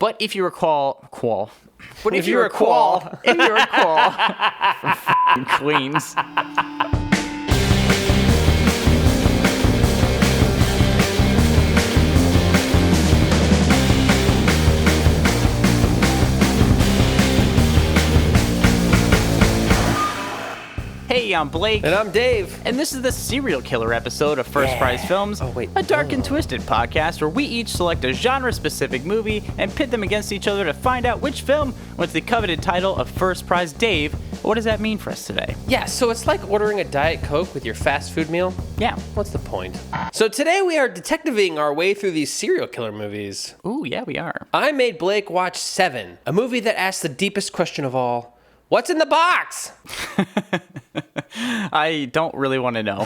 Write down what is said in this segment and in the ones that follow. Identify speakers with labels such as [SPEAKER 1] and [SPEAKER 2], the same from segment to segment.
[SPEAKER 1] But if you recall, But if you're a Qual, from f***ing Queens. Hey, I'm Blake.
[SPEAKER 2] And I'm Dave.
[SPEAKER 1] And this is the serial killer episode of First Prize Films, a dark and twisted podcast where we each select a genre-specific movie and pit them against each other to find out which film wins the coveted title of First Prize. Dave, what does that mean for us today?
[SPEAKER 2] Yeah, so it's like ordering a Diet Coke with your fast food meal.
[SPEAKER 1] Yeah.
[SPEAKER 2] What's the point? So today we are detectiving our way through these serial killer movies.
[SPEAKER 1] Ooh, yeah, we are.
[SPEAKER 2] I made Blake watch Se7en, a movie that asks the deepest question of all. What's in the box?
[SPEAKER 1] I don't really want to know.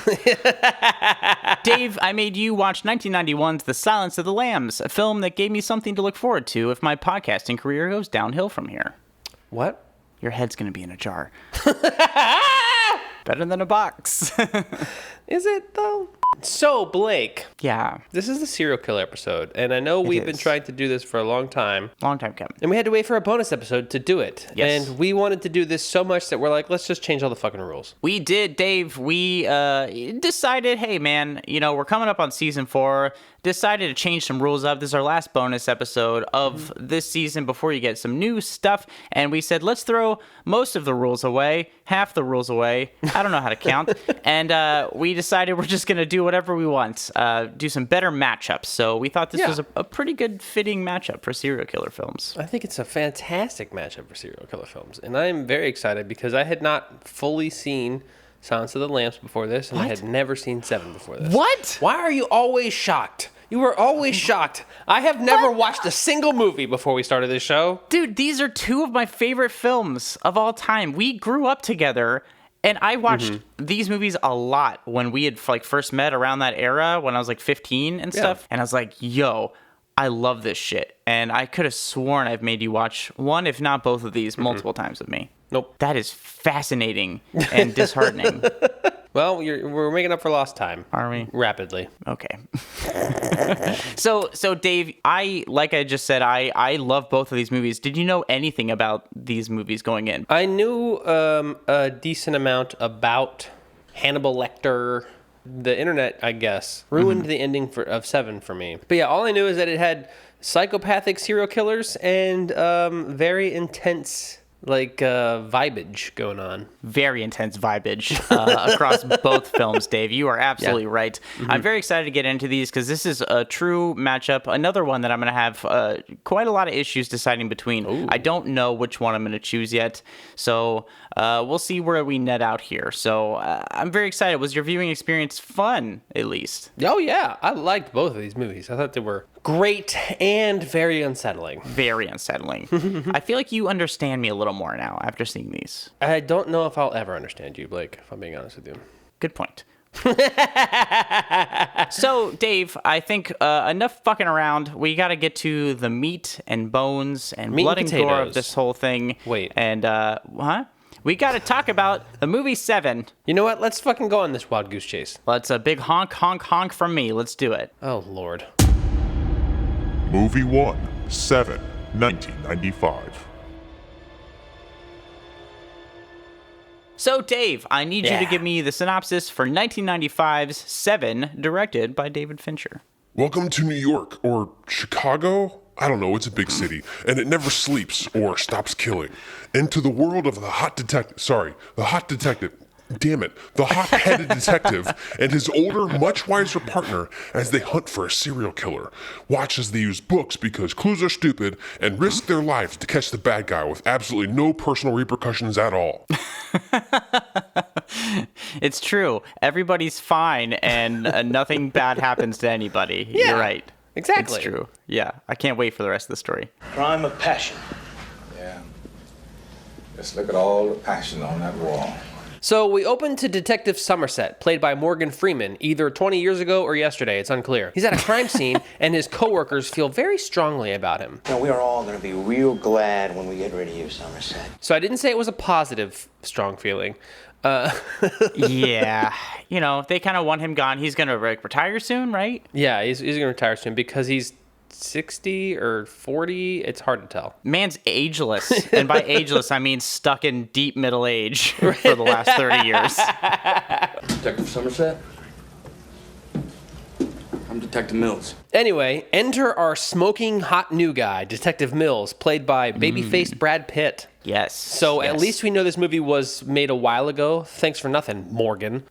[SPEAKER 1] Dave, I made you watch 1991's The Silence of the Lambs, a film that gave me something to look forward to if my podcasting career goes downhill from here.
[SPEAKER 2] What?
[SPEAKER 1] Your head's going to be in a jar. Better than a box.
[SPEAKER 2] Is it, though? So, Blake.
[SPEAKER 1] Yeah.
[SPEAKER 2] This is the serial killer episode, and I know we've been trying to do this for a long time.
[SPEAKER 1] Long time coming.
[SPEAKER 2] And we had to wait for a bonus episode to do it.
[SPEAKER 1] Yes.
[SPEAKER 2] And we wanted to do this so much that we're like, let's just change all the fucking rules.
[SPEAKER 1] We did, Dave. We decided, hey, man, we're coming up on season 4. Decided to change some rules up. This is our last bonus episode of this season before you get some new stuff. And we said, let's throw most of the rules away, half the rules away. I don't know how to count. And we decided we're just going to do whatever we want, do some better matchups. So we thought this was a pretty good fitting matchup for serial killer films.
[SPEAKER 2] I think it's a fantastic matchup for serial killer films. And I'm very excited because I had not fully seen Silence of the Lambs before this, and I had never seen Se7en before this.
[SPEAKER 1] What?
[SPEAKER 2] Why are you always shocked? You were always shocked. I have never watched a single movie before we started this show.
[SPEAKER 1] Dude, these are two of my favorite films of all time. We grew up together, and I watched these movies a lot when we had first met around that era, when I was 15 and stuff. And I was like, yo, I love this shit. And I could have sworn I've made you watch one, if not both of these, multiple times with me.
[SPEAKER 2] Nope.
[SPEAKER 1] That is fascinating and disheartening.
[SPEAKER 2] Well, we're making up for lost time.
[SPEAKER 1] Are we?
[SPEAKER 2] Rapidly.
[SPEAKER 1] Okay. So Dave, like I just said, I love both of these movies. Did you know anything about these movies going in?
[SPEAKER 2] I knew a decent amount about Hannibal Lecter. The internet, I guess, ruined the ending of Se7en for me. But yeah, all I knew is that it had psychopathic serial killers and very intense vibage going on.
[SPEAKER 1] Very intense vibage across both films, Dave. You are absolutely right. I'm very excited to get into these because this is a true matchup. Another one that I'm going to have quite a lot of issues deciding between. Ooh. I don't know which one I'm going to choose yet. So we'll see where we net out here. So I'm very excited. Was your viewing experience fun, at least?
[SPEAKER 2] Oh, yeah. I liked both of these movies. I thought they were great and very unsettling.
[SPEAKER 1] Very unsettling. I feel like you understand me a little more now after seeing these.
[SPEAKER 2] I don't know if I'll ever understand you, Blake, if I'm being honest with you.
[SPEAKER 1] Good point. So, Dave, I think enough fucking around. We got to get to the meat and bones and blood and gore of this whole thing.
[SPEAKER 2] Wait.
[SPEAKER 1] And, we got to talk about the movie Se7en.
[SPEAKER 2] You know what? Let's fucking go on this wild goose chase.
[SPEAKER 1] Let's a big honk, honk, honk from me. Let's do it.
[SPEAKER 2] Oh, Lord.
[SPEAKER 3] Movie 1, Se7en, 1995.
[SPEAKER 1] So, Dave, I need you to give me the synopsis for 1995's Se7en, directed by David Fincher.
[SPEAKER 3] Welcome to New York, or Chicago? I don't know, it's a big city, and it never sleeps or stops killing. Into the world of the hot detective, the hot-headed detective and his older, much wiser partner as they hunt for a serial killer. Watch as they use books because clues are stupid and risk their lives to catch the bad guy with absolutely no personal repercussions at all.
[SPEAKER 1] It's true. Everybody's fine and nothing bad happens to anybody.
[SPEAKER 2] Yeah,
[SPEAKER 1] you're right.
[SPEAKER 2] Exactly.
[SPEAKER 1] It's true. Yeah. I can't wait for the rest of the story.
[SPEAKER 4] Crime of passion.
[SPEAKER 5] Yeah. Just look at all the passion on that wall.
[SPEAKER 2] So we open to Detective Somerset, played by Morgan Freeman, either 20 years ago or yesterday. It's unclear. He's at a crime scene, and his coworkers feel very strongly about him.
[SPEAKER 4] Now, we are all going to be real glad when we get rid of you, Somerset.
[SPEAKER 2] So I didn't say it was a positive, strong feeling.
[SPEAKER 1] Yeah. They kind of want him gone. He's going to retire soon, right?
[SPEAKER 2] Yeah, he's going to retire soon because he's 60 or 40. It's hard to tell.
[SPEAKER 1] Man's ageless. And by ageless, I mean stuck in deep middle age for the last 30 years.
[SPEAKER 6] Detective Somerset? I'm Detective Mills.
[SPEAKER 2] Anyway, enter our smoking hot new guy, Detective Mills, played by baby-faced Brad Pitt.
[SPEAKER 1] Yes.
[SPEAKER 2] So at least we know this movie was made a while ago. Thanks for nothing, Morgan.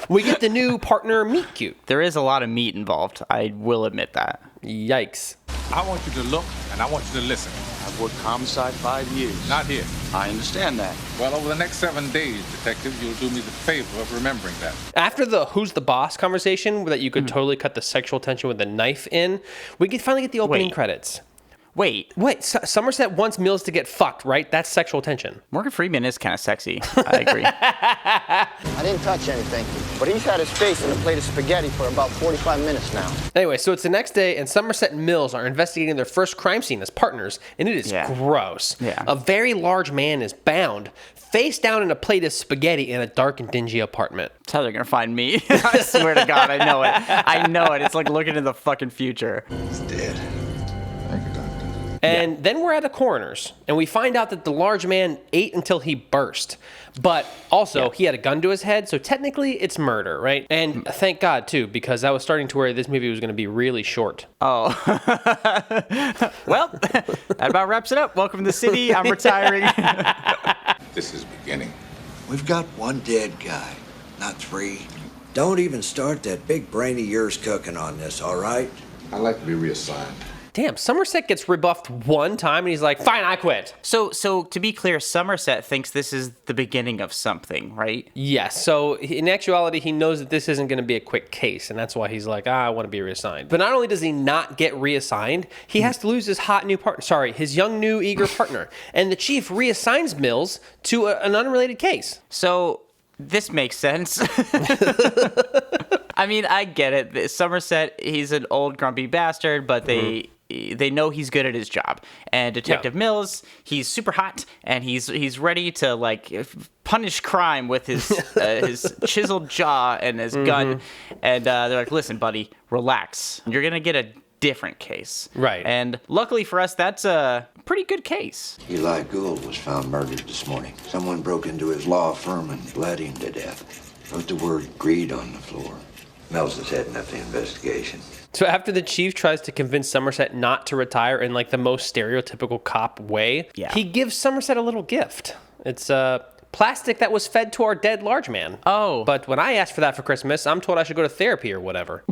[SPEAKER 2] We get the new partner meet cute.
[SPEAKER 1] There is a lot of meat involved. I will admit that.
[SPEAKER 2] Yikes.
[SPEAKER 5] I want you to look and I want you to listen.
[SPEAKER 6] I've worked homicide 5 years.
[SPEAKER 5] Not here.
[SPEAKER 6] I understand that.
[SPEAKER 5] Well, over the next 7 days, Detective, you'll do me the favor of remembering that.
[SPEAKER 2] After the who's the boss conversation that you could totally cut the sexual tension with a knife in, we could finally get the opening credits.
[SPEAKER 1] Wait,
[SPEAKER 2] Somerset wants Mills to get fucked, right? That's sexual tension.
[SPEAKER 1] Morgan Freeman is kind of sexy. I agree.
[SPEAKER 7] I didn't touch anything, but he's had his face in a plate of spaghetti for about 45 minutes now.
[SPEAKER 2] Anyway, so it's the next day, and Somerset and Mills are investigating their first crime scene as partners, and it is gross.
[SPEAKER 1] Yeah.
[SPEAKER 2] A very large man is bound, face down in a plate of spaghetti in a dark and dingy apartment.
[SPEAKER 1] That's how they're going to find me. I swear to God, I know it. I know it. It's like looking in the fucking future.
[SPEAKER 4] He's dead.
[SPEAKER 5] Thank you, Doctor.
[SPEAKER 2] And then we're at a coroner's, and we find out that the large man ate until he burst. But also, he had a gun to his head, so technically it's murder, right? And thank God, too, because I was starting to worry this movie was going to be really short.
[SPEAKER 1] Oh. Well, that about wraps it up. Welcome to the city. I'm retiring.
[SPEAKER 5] This is beginning.
[SPEAKER 8] We've got one dead guy, not 3. Don't even start that big brain of yours cooking on this, all right?
[SPEAKER 5] I'd like to be reassigned.
[SPEAKER 2] Damn, Somerset gets rebuffed one time, and he's like, fine, I quit.
[SPEAKER 1] So to be clear, Somerset thinks this is the beginning of something, right?
[SPEAKER 2] Yes, so in actuality, he knows that this isn't going to be a quick case, and that's why he's like, I want to be reassigned. But not only does he not get reassigned, he has to lose his hot new partner, his young new eager partner. And the chief reassigns Mills to an unrelated case.
[SPEAKER 1] So this makes sense. I mean, I get it. Somerset, he's an old grumpy bastard, but they know he's good at his job. And Detective Mills, he's super hot, and he's ready to like punish crime with his chiseled jaw and his gun. And they're like, listen, buddy, relax. You're gonna get a different case.
[SPEAKER 2] Right.
[SPEAKER 1] And luckily for us, that's a pretty good case.
[SPEAKER 8] Eli Gould was found murdered this morning. Someone broke into his law firm and bled him to death. Wrote the word greed on the floor. Mills is heading up the investigation.
[SPEAKER 2] So after the chief tries to convince Somerset not to retire in like the most stereotypical cop way, he gives Somerset a little gift. It's plastic that was fed to our dead large man.
[SPEAKER 1] Oh.
[SPEAKER 2] But when I asked for that for Christmas, I'm told I should go to therapy or whatever.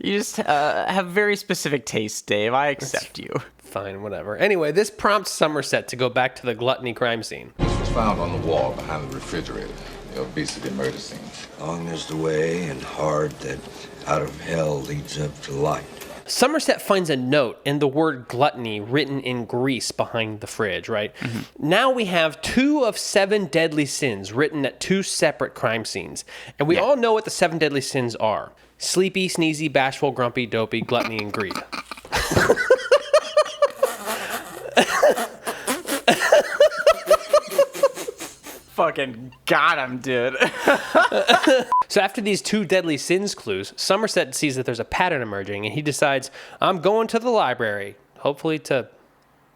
[SPEAKER 1] You just have very specific tastes, Dave. I accept you.
[SPEAKER 2] Fine, whatever. Anyway, this prompts Somerset to go back to the gluttony crime scene.
[SPEAKER 5] This was found on the wall behind the refrigerator. The obesity murder scene.
[SPEAKER 8] Long is the way and hard that out of hell leads up to light.
[SPEAKER 2] Somerset finds a note and the word gluttony written in grease behind the fridge, right? Now we have 2 of 7 deadly sins written at 2 separate crime scenes. And we all know what the 7 deadly sins are. Sleepy, sneezy, bashful, grumpy, dopey, gluttony, and greed.
[SPEAKER 1] Fucking got him, dude.
[SPEAKER 2] So after these 2 deadly sins clues, Somerset sees that there's a pattern emerging, and he decides, I'm going to the library, hopefully to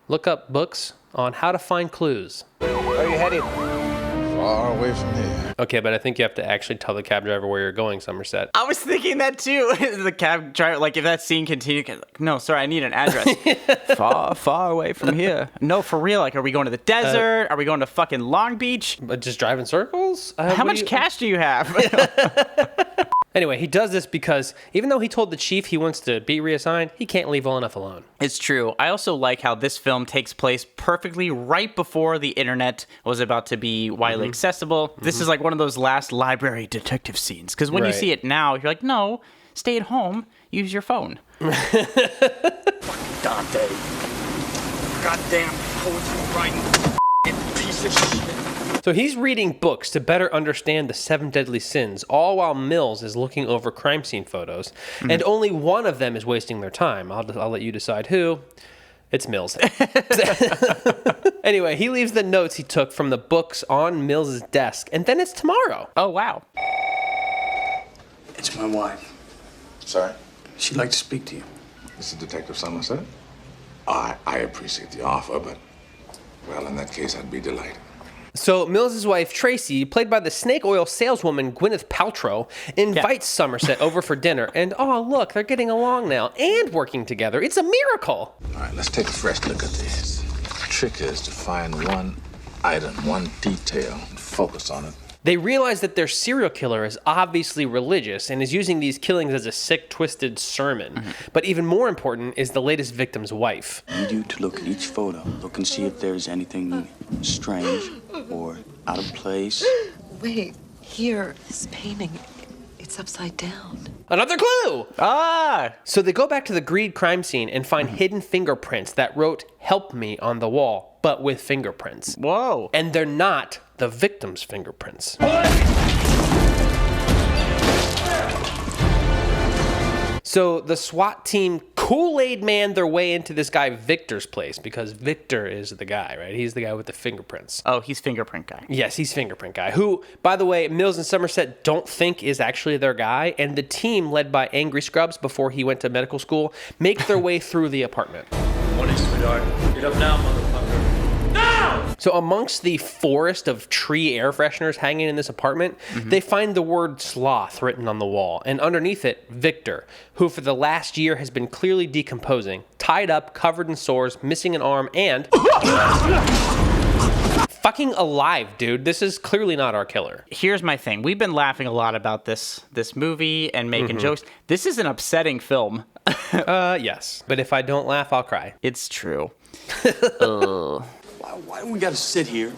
[SPEAKER 2] look up books on how to find clues.
[SPEAKER 7] Where are you headed?
[SPEAKER 5] Far away from here.
[SPEAKER 2] Okay, but I think you have to actually tell the cab driver where you're going, Somerset.
[SPEAKER 1] I was thinking that too. The cab driver, like if that scene continued, like, no, sorry, I need an address. far away from here. No, for real. Like, are we going to the desert? Are we going to fucking Long Beach?
[SPEAKER 2] But just drive in circles?
[SPEAKER 1] How much cash do you have?
[SPEAKER 2] Anyway, he does this because even though he told the chief he wants to be reassigned, he can't leave well enough alone.
[SPEAKER 1] It's true. I also like how this film takes place perfectly right before the internet was about to be widely accessible. This is like one of those last library detective scenes. Because when you see it now, you're like, no, stay at home, use your phone.
[SPEAKER 6] Fucking Dante. Goddamn poetry writing piece of shit.
[SPEAKER 2] So he's reading books to better understand the 7 deadly sins, all while Mills is looking over crime scene photos. And only one of them is wasting their time. I'll let you decide who. It's Mills. Anyway, he leaves the notes he took from the books on Mills' desk, and then it's tomorrow.
[SPEAKER 1] Oh, wow.
[SPEAKER 6] It's my wife.
[SPEAKER 5] Sorry?
[SPEAKER 6] She'd like to speak to you.
[SPEAKER 5] This is Detective Somerset. I appreciate the offer, but, well, in that case, I'd be delighted.
[SPEAKER 2] So Mills' wife, Tracy, played by the snake oil saleswoman Gwyneth Paltrow, invites Somerset over for dinner. And, oh, look, they're getting along now and working together. It's a miracle.
[SPEAKER 5] All right, let's take a fresh look at this. The trick is to find one item, one detail, and focus on it.
[SPEAKER 2] They realize that their serial killer is obviously religious and is using these killings as a sick, twisted sermon. But even more important is the latest victim's wife.
[SPEAKER 6] I need you to look at each photo. Look and see if there's anything strange or out of place.
[SPEAKER 9] Wait, here, this painting, it's upside down.
[SPEAKER 2] Another clue!
[SPEAKER 1] Ah!
[SPEAKER 2] So they go back to the Greed crime scene and find hidden fingerprints that wrote "Help me" on the wall, but with fingerprints.
[SPEAKER 1] Whoa.
[SPEAKER 2] And they're not the victim's fingerprints. So the SWAT team Kool-Aid man their way into this guy Victor's place because Victor is the guy, right? He's the guy with the fingerprints.
[SPEAKER 1] Oh, he's fingerprint guy.
[SPEAKER 2] Yes, he's fingerprint guy, who, by the way, Mills and Somerset don't think is actually their guy, and the team, led by Angry Scrubs before he went to medical school, make their way through the apartment.
[SPEAKER 10] Morning, sweetheart. Get up now, motherfucker. Now!
[SPEAKER 2] So amongst the forest of tree air fresheners hanging in this apartment, they find the word sloth written on the wall, and underneath it, Victor, who for the last year has been clearly decomposing, tied up, covered in sores, missing an arm, and fucking alive, dude. This is clearly not our killer.
[SPEAKER 1] Here's my thing. We've been laughing a lot about this movie and making jokes. This is an upsetting film.
[SPEAKER 2] Yes. But if I don't laugh, I'll cry.
[SPEAKER 1] It's true.
[SPEAKER 6] Why do we gotta sit here,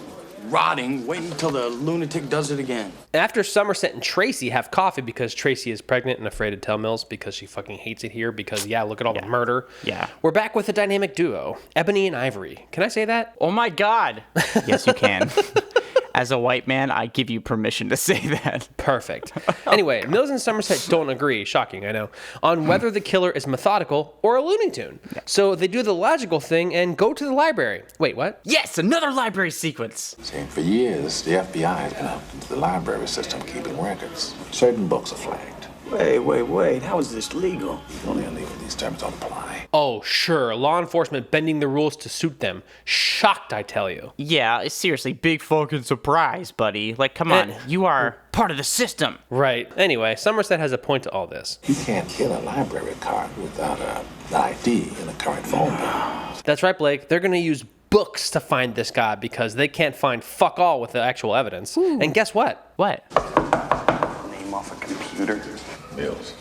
[SPEAKER 6] rotting, waiting until the lunatic does it again?
[SPEAKER 2] After Somerset and Tracy have coffee because Tracy is pregnant and afraid to tell Mills because she fucking hates it here because, look at all the murder.
[SPEAKER 1] Yeah.
[SPEAKER 2] We're back with the dynamic duo, Ebony and Ivory. Can I say that?
[SPEAKER 1] Oh my God. Yes, you can. As a white man, I give you permission to say that.
[SPEAKER 2] Perfect. Anyway, Mills and Somerset don't agree, shocking, I know, on whether the killer is methodical or a Looney Tune. Yeah. So they do the logical thing and go to the library. Wait, what?
[SPEAKER 1] Yes, another library sequence.
[SPEAKER 5] See, for years, the FBI has been out into the library system keeping records. Certain books are flagged.
[SPEAKER 6] Wait. How is this legal?
[SPEAKER 5] Only illegal these terms don't apply.
[SPEAKER 2] Oh, sure. Law enforcement bending the rules to suit them. Shocked, I tell you.
[SPEAKER 1] Yeah, seriously, big fucking surprise, buddy. Like, come on. You are part of the system.
[SPEAKER 2] Right. Anyway, Somerset has a point to all this.
[SPEAKER 5] You can't kill a library card without an ID in a current phone bill.
[SPEAKER 2] That's right, Blake. They're going to use books to find this guy because they can't find fuck all with the actual evidence. Ooh. And guess what?
[SPEAKER 1] What?
[SPEAKER 6] Name off a computer.
[SPEAKER 5] Mills.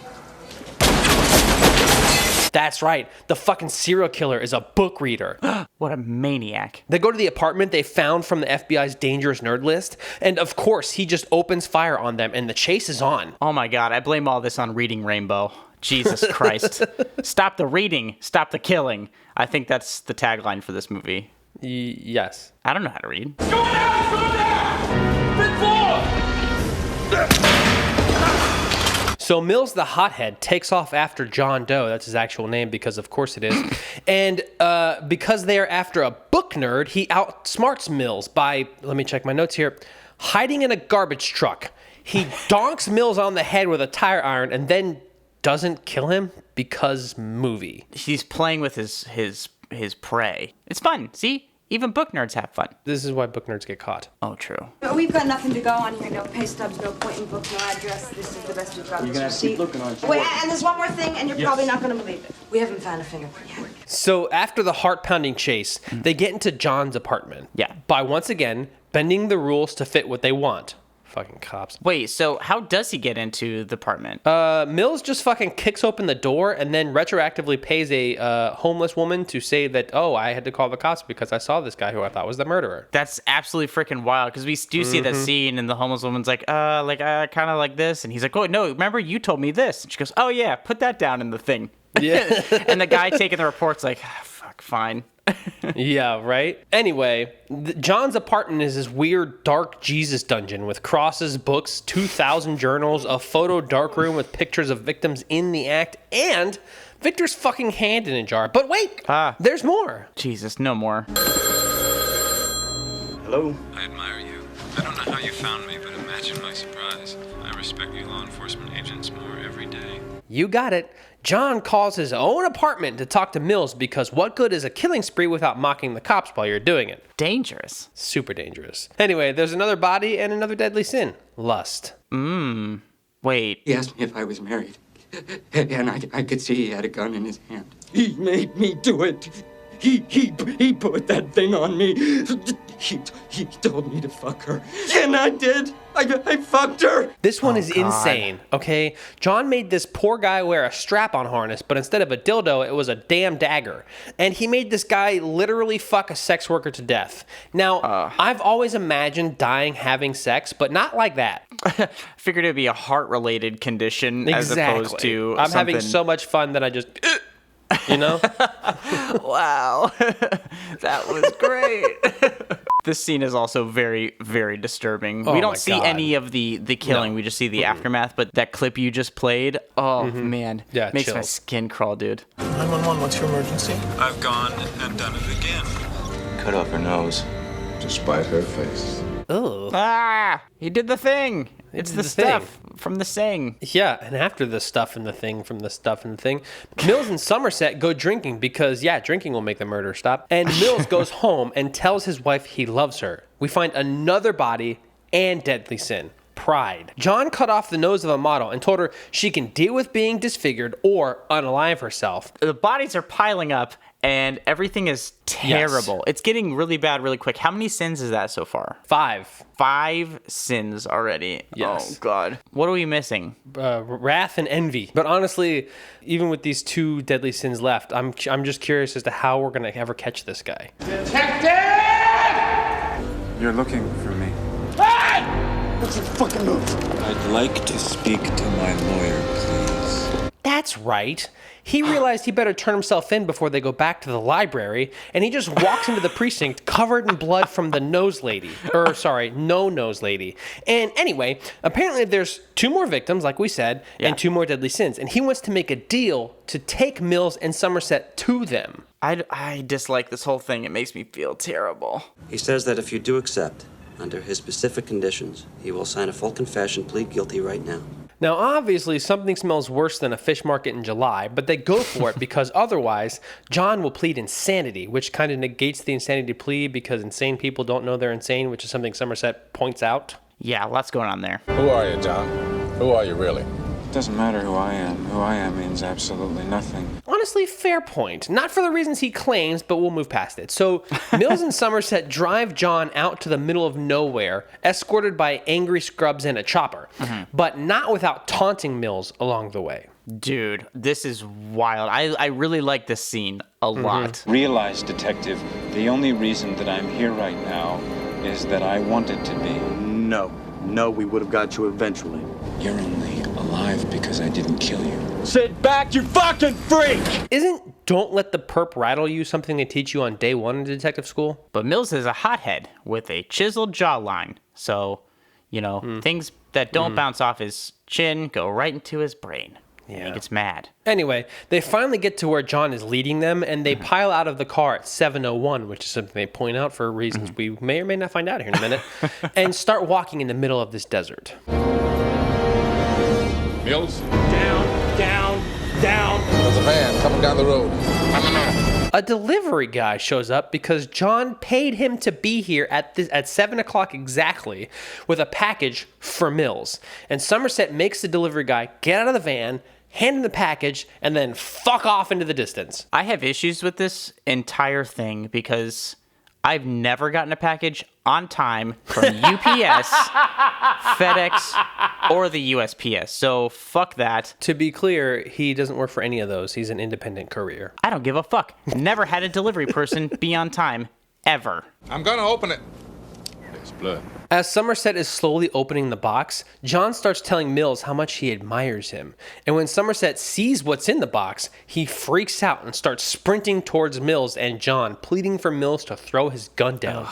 [SPEAKER 2] That's right. The fucking serial killer is a book reader.
[SPEAKER 1] What a maniac.
[SPEAKER 2] They go to the apartment they found from the FBI's dangerous nerd list, and of course, he just opens fire on them, and the chase is on.
[SPEAKER 1] Oh my God, I blame all this on Reading Rainbow. Jesus Christ. Stop the reading, stop the killing. I think that's the tagline for this movie.
[SPEAKER 2] Yes.
[SPEAKER 1] I don't know how to read.
[SPEAKER 10] Go down! Big floor!
[SPEAKER 2] So Mills the hothead takes off after John Doe, that's his actual name because of course it is, and because they are after a book nerd, he outsmarts Mills by, let me check my notes here, hiding in a garbage truck. He donks Mills on the head with a tire iron and then doesn't kill him because movie.
[SPEAKER 1] He's playing with his prey. It's fun, see? Even book nerds have fun.
[SPEAKER 2] This is why book nerds get caught.
[SPEAKER 1] Oh, true.
[SPEAKER 11] We've got nothing to go on here. No pay stubs, no appointment book, no address. This is the best we've got.
[SPEAKER 6] You're gonna have to keep looking on.
[SPEAKER 11] Wait, and there's one more thing, and you're probably not gonna believe it. We haven't found a fingerprint yet.
[SPEAKER 2] So after the heart-pounding chase, they get into John's apartment.
[SPEAKER 1] Yeah.
[SPEAKER 2] By once again bending the rules to fit what they want. Fucking cops.
[SPEAKER 1] Wait, so how does he get into the apartment?
[SPEAKER 2] Mills just fucking kicks open the door and then retroactively pays a homeless woman to say that, oh, I had to call the cops because I saw this guy who I thought was the murderer.
[SPEAKER 1] That's absolutely freaking wild because we do see that scene and the homeless woman's like, kind of like this. And he's like, oh, no, remember you told me this. And she goes, oh, yeah, put that down in the thing.
[SPEAKER 2] Yeah.
[SPEAKER 1] And the guy taking the report's like, fuck, fine.
[SPEAKER 2] Yeah, right? Anyway, John's apartment is this weird dark Jesus dungeon with crosses, books, 2,000 journals, a photo darkroom with pictures of victims in the act, and Victor's fucking hand in a jar. But wait, there's more.
[SPEAKER 1] Jesus, no more.
[SPEAKER 6] Hello?
[SPEAKER 12] I admire you. I don't know how you found me, but imagine my surprise. I respect you law enforcement agents more every day.
[SPEAKER 2] You got it. John calls his own apartment to talk to Mills because what good is a killing spree without mocking the cops while you're doing it?
[SPEAKER 1] Dangerous.
[SPEAKER 2] Super dangerous. Anyway, there's another body and another deadly sin. Lust.
[SPEAKER 1] Wait.
[SPEAKER 13] He asked me if I was married, and I could see he had a gun in his hand. He made me do it. He put that thing on me. He told me to fuck her, and I did. I fucked her.
[SPEAKER 2] This one is insane, okay? John made this poor guy wear a strap-on harness, but instead of a dildo, it was a damn dagger. And he made this guy literally fuck a sex worker to death. Now, I've always imagined dying having sex, but not like that.
[SPEAKER 1] Figured it'd be a heart-related condition as opposed to
[SPEAKER 2] I'm
[SPEAKER 1] something...
[SPEAKER 2] having so much fun that I just... You know?
[SPEAKER 1] Wow. That was great. This scene is also very, very disturbing. We don't see any of the killing. We just see the aftermath. But that clip you just played, man.
[SPEAKER 2] Yeah,
[SPEAKER 1] makes my
[SPEAKER 2] chills.
[SPEAKER 1] skin crawl, dude.
[SPEAKER 12] 911, what's your emergency? I've gone and done it again.
[SPEAKER 6] Cut off her nose to spite her face.
[SPEAKER 2] Ugh.
[SPEAKER 1] Ah! He did the thing. It's the stuff
[SPEAKER 2] thing.
[SPEAKER 1] from the saying.
[SPEAKER 2] Yeah, and after the stuff and the thing from the stuff and the thing, Mills and Somerset go drinking because, drinking will make the murder stop. And Mills goes home and tells his wife he loves her. We find another body and deadly sin. Pride. John cut off the nose of a model and told her she can deal with being disfigured or unalive herself.
[SPEAKER 1] The bodies are piling up and everything is terrible.
[SPEAKER 2] Yes.
[SPEAKER 1] It's getting really bad really quick. How many sins is that so far?
[SPEAKER 2] 5.
[SPEAKER 1] 5 sins already.
[SPEAKER 2] Yes.
[SPEAKER 1] Oh, God. What are we missing?
[SPEAKER 2] Wrath and envy. But honestly, even with these 2 deadly sins left, I'm just curious as to how we're going to ever catch this guy.
[SPEAKER 13] Detective!
[SPEAKER 12] You're looking for me.
[SPEAKER 13] Hey! What's your fucking move?
[SPEAKER 5] I'd like to speak to my lawyer, please.
[SPEAKER 2] That's right. He realized he better turn himself in before they go back to the library, and he just walks into the precinct covered in blood from the nose lady. No nose lady. And anyway, apparently there's 2 more victims, like we said, and 2 more deadly sins. And he wants to make a deal to take Mills and Somerset to them.
[SPEAKER 1] I dislike this whole thing. It makes me feel terrible.
[SPEAKER 14] He says that if you do accept, under his specific conditions, he will sign a full confession, plead guilty right now.
[SPEAKER 2] Now, obviously, something smells worse than a fish market in July, but they go for it because otherwise, John will plead insanity, which kind of negates the insanity plea because insane people don't know they're insane, which is something Somerset points out.
[SPEAKER 1] Yeah, lots going on there.
[SPEAKER 5] Who are you, John? Who are you really?
[SPEAKER 12] It doesn't matter who I am. Who I am means absolutely nothing.
[SPEAKER 2] Honestly, fair point. Not for the reasons he claims, but we'll move past it. So, Mills and Somerset drive John out to the middle of nowhere, escorted by angry scrubs and a chopper, but not without taunting Mills along the way.
[SPEAKER 1] Dude, this is wild. I really like this scene a lot.
[SPEAKER 12] Realize, detective, the only reason that I'm here right now is that I wanted to be.
[SPEAKER 6] No, we would have got you eventually.
[SPEAKER 5] You're only alive because I didn't kill you.
[SPEAKER 13] Sit back, you fucking freak!
[SPEAKER 2] Isn't "don't let the perp rattle you" something they teach you on day 1 in detective school?
[SPEAKER 1] But Mills is a hothead with a chiseled jawline. So, things that don't bounce off his chin go right into his brain. Yeah. He gets mad.
[SPEAKER 2] Anyway, they finally get to where John is leading them, and they pile out of the car at 7:01, which is something they point out for reasons we may or may not find out here in a minute, and start walking in the middle of this desert.
[SPEAKER 5] Mills?
[SPEAKER 13] Down.
[SPEAKER 5] There's a van coming down the road.
[SPEAKER 2] A delivery guy shows up because John paid him to be here at 7 o'clock exactly with a package for Mills. And Somerset makes the delivery guy get out of the van, hand him the package, and then fuck off into the distance.
[SPEAKER 1] I have issues with this entire thing because I've never gotten a package on time from UPS, FedEx, or the USPS. So fuck that.
[SPEAKER 2] To be clear, he doesn't work for any of those. He's an independent courier.
[SPEAKER 1] I don't give a fuck. Never had a delivery person be on time, ever.
[SPEAKER 5] I'm gonna open it. There's blood.
[SPEAKER 2] As Somerset is slowly opening the box, John starts telling Mills how much he admires him. And when Somerset sees what's in the box, he freaks out and starts sprinting towards Mills and John, pleading for Mills to throw his gun down.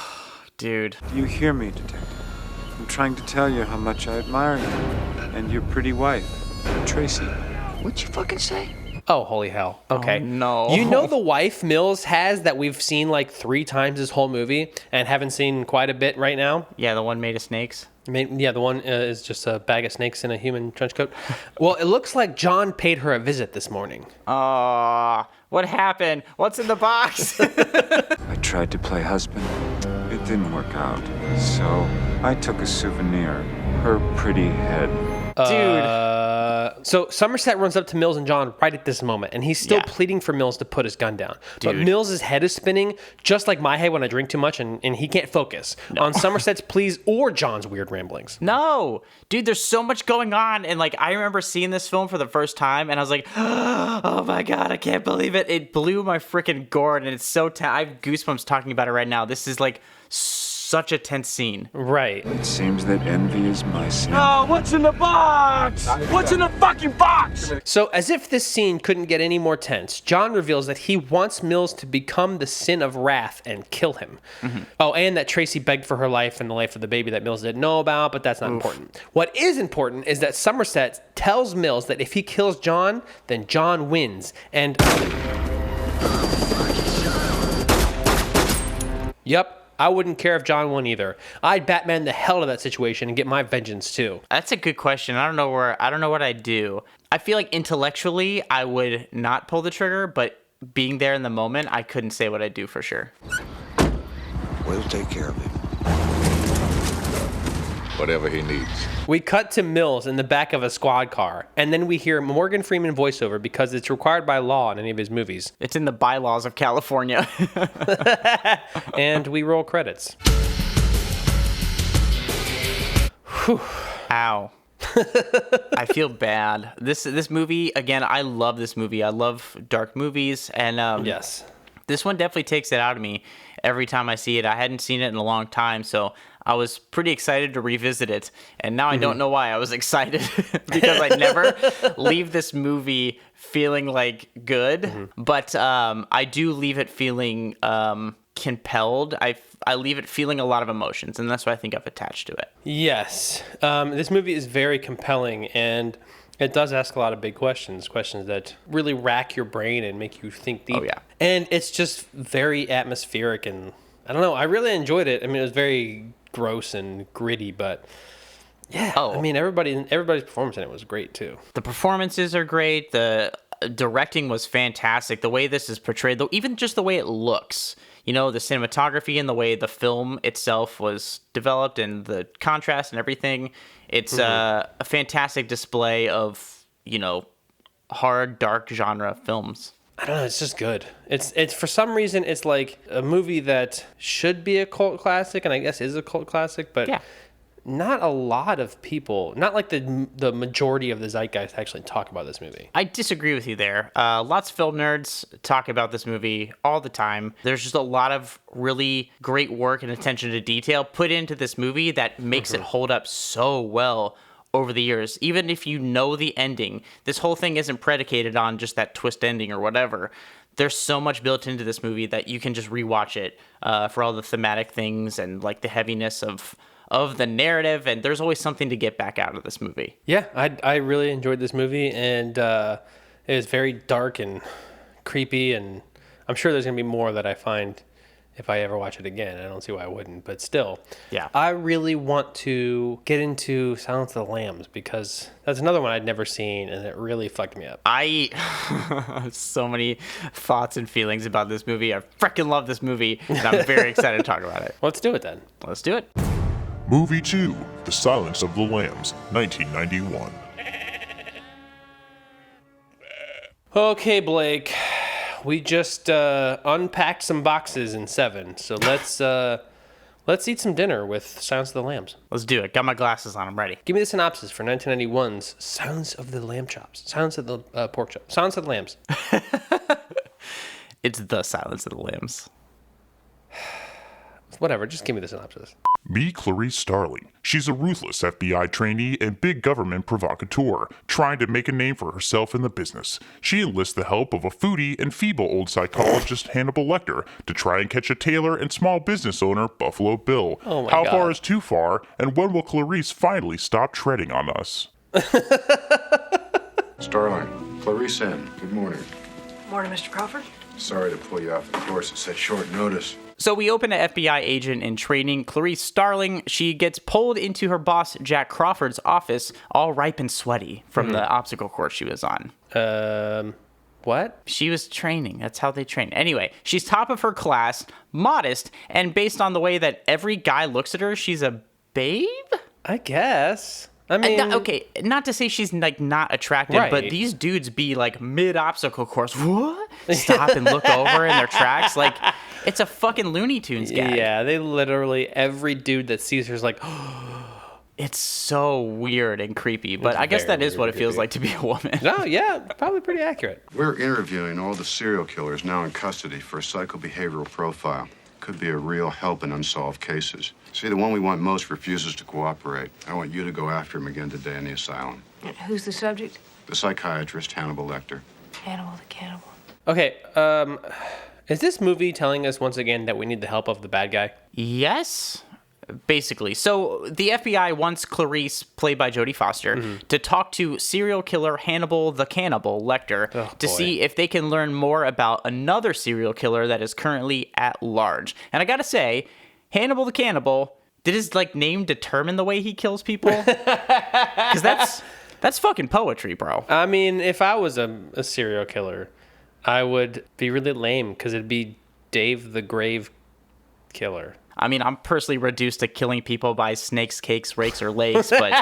[SPEAKER 1] Dude.
[SPEAKER 12] Do you hear me, detective? I'm trying to tell you how much I admire you and your pretty wife, Tracy.
[SPEAKER 7] What'd you fucking say?
[SPEAKER 2] Oh, holy hell. Okay.
[SPEAKER 1] Oh, no.
[SPEAKER 2] You know the wife Mills has that we've seen like 3 times this whole movie and haven't seen quite a bit right now?
[SPEAKER 1] Yeah, the one made of snakes.
[SPEAKER 2] I mean, yeah, the one is just a bag of snakes in a human trench coat. Well, it looks like John paid her a visit this morning.
[SPEAKER 1] What happened? What's in the box?
[SPEAKER 12] I tried to play husband. It didn't work out. So I took a souvenir. Her pretty head.
[SPEAKER 2] So Somerset runs up to Mills and John right at this moment, and he's still pleading for Mills to put his gun down. But Mills' head is spinning, just like my head when I drink too much, and he can't focus on Somerset's pleas or John's weird ramblings.
[SPEAKER 1] No, dude, there's so much going on, and like I remember seeing this film for the first time, and I was like, oh my god, I can't believe it! It blew my freaking gourd, and it's so I have goosebumps talking about it right now. This is like such a tense scene.
[SPEAKER 2] Right.
[SPEAKER 12] It seems that envy is my sin.
[SPEAKER 10] Oh, what's in the box? What's in the fucking box?
[SPEAKER 2] So, as if this scene couldn't get any more tense, John reveals that he wants Mills to become the sin of wrath and kill him. Oh, and that Tracy begged for her life and the life of the baby that Mills didn't know about, but that's not important. What is important is that Somerset tells Mills that if he kills John, then John wins. And... Yep. I wouldn't care if John won either. I'd Batman the hell out of that situation and get my vengeance too.
[SPEAKER 1] That's a good question. I don't know what I'd do. I feel like intellectually I would not pull the trigger, but being there in the moment, I couldn't say what I'd do for sure.
[SPEAKER 8] We'll take care of him.
[SPEAKER 5] Whatever he needs.
[SPEAKER 2] We cut to Mills in the back of a squad car, and then we hear Morgan Freeman voiceover because it's required by law in any of his movies.
[SPEAKER 1] It's in the bylaws of California.
[SPEAKER 2] And we roll credits. Whew.
[SPEAKER 1] Ow. I feel bad. This movie, again, I love this movie. I love dark movies, and
[SPEAKER 2] yes,
[SPEAKER 1] this one definitely takes it out of me every time I see it. I hadn't seen it in a long time, so I was pretty excited to revisit it, and now I don't know why I was excited because I never leave this movie feeling like good, but I do leave it feeling compelled. I leave it feeling a lot of emotions, and that's why I think I've attached to it.
[SPEAKER 2] Yes, this movie is very compelling, and it does ask a lot of big questions that really rack your brain and make you think deep.
[SPEAKER 1] Oh, yeah.
[SPEAKER 2] And it's just very atmospheric, and I don't know, I really enjoyed it. I mean, it was very gross and gritty, but yeah, I mean, everybody's performance in it was great too.
[SPEAKER 1] The performances are great. The directing was fantastic. The way this is portrayed, though, even just the way it looks, you know, the cinematography and the way the film itself was developed and the contrast and everything. It's a fantastic display of, you know, hard, dark genre films.
[SPEAKER 2] I don't know, it's just good. It's for some reason, it's like a movie that should be a cult classic, and I guess is a cult classic, but not a lot of people, not like the majority of the zeitgeist actually talk about this movie.
[SPEAKER 1] I disagree with you there. Lots of film nerds talk about this movie all the time. There's just a lot of really great work and attention to detail put into this movie that makes it hold up so well over the years. Even if you know the ending, this whole thing isn't predicated on just that twist ending or whatever. There's so much built into this movie that you can just rewatch it for all the thematic things and like the heaviness of the narrative, and there's always something to get back out of this movie.
[SPEAKER 2] Yeah, I really enjoyed this movie, and it was very dark and creepy, and I'm sure there's going to be more that I find if I ever watch it again. I don't see why I wouldn't, but still.
[SPEAKER 1] Yeah.
[SPEAKER 2] I really want to get into Silence of the Lambs because that's another one I'd never seen, and it really fucked me up.
[SPEAKER 1] I have so many thoughts and feelings about this movie. I freaking love this movie, and I'm very excited to talk about it.
[SPEAKER 2] Let's do it then.
[SPEAKER 1] Let's do it.
[SPEAKER 3] Movie 2, The Silence of the Lambs, 1991.
[SPEAKER 2] Okay, Blake. We just unpacked some boxes in 7, so let's eat some dinner with Silence of the Lambs.
[SPEAKER 1] Let's do it. Got my glasses on. I'm ready.
[SPEAKER 2] Give me the synopsis for 1991's Silence of the Lamb Chops. Silence of the Pork Chops. Silence of the Lambs.
[SPEAKER 1] It's The Silence of the Lambs.
[SPEAKER 2] Whatever, just give me the synopsis.
[SPEAKER 3] Meet Clarice Starling. She's a ruthless FBI trainee and big government provocateur, trying to make a name for herself in the business. She enlists the help of a foodie and feeble old psychologist Hannibal Lecter to try and catch a tailor and small business owner Buffalo Bill.
[SPEAKER 2] Oh my
[SPEAKER 3] How
[SPEAKER 2] God.
[SPEAKER 3] far is too far, and when will Clarice finally stop treading on us?
[SPEAKER 15] Starling, Clarice in. Good morning.
[SPEAKER 9] Morning, Mr. Crawford.
[SPEAKER 15] Sorry to pull you off the course at such short notice.
[SPEAKER 1] So we open an FBI agent in training, Clarice Starling. She gets pulled into her boss, Jack Crawford's office, all ripe and sweaty from the obstacle course she was on.
[SPEAKER 2] What?
[SPEAKER 1] She was training. That's how they train. Anyway, she's top of her class, modest, and based on the way that every guy looks at her, she's a babe?
[SPEAKER 2] I guess. I mean,
[SPEAKER 1] okay, not to say she's like not attractive,
[SPEAKER 2] Right.
[SPEAKER 1] but these dudes be like mid obstacle course, what? Stop and look over in their tracks, like it's a fucking Looney Tunes gag.
[SPEAKER 2] Yeah, they literally every dude that sees her is like,
[SPEAKER 1] it's so weird and creepy. But
[SPEAKER 2] It's
[SPEAKER 1] I guess that
[SPEAKER 2] very
[SPEAKER 1] is what it
[SPEAKER 2] weird
[SPEAKER 1] feels
[SPEAKER 2] and
[SPEAKER 1] like to be a woman.
[SPEAKER 2] no, yeah, probably pretty accurate.
[SPEAKER 15] We're interviewing all the serial killers now in custody for a psychobehavioral profile. Could be a real help in unsolved cases. See, the one we want most refuses to cooperate. I want you to go after him again today in the asylum.
[SPEAKER 11] Who's the subject?
[SPEAKER 15] The psychiatrist, Hannibal Lecter.
[SPEAKER 11] Hannibal the cannibal.
[SPEAKER 2] Okay, is this movie telling us once again that we need the help of the bad guy?
[SPEAKER 1] Yes, basically. So the FBI wants Clarice, played by Jodie Foster, to talk to serial killer Hannibal the Cannibal Lecter to see if they can learn more about another serial killer that is currently at large. And I gotta say, Hannibal the Cannibal, did his like name determine the way he kills people? Because that's fucking poetry, bro.
[SPEAKER 2] I mean, if I was a serial killer, I would be really lame because it'd be Dave the Grave Killer.
[SPEAKER 1] I mean, I'm personally reduced to killing people by snakes, cakes, rakes, or legs, but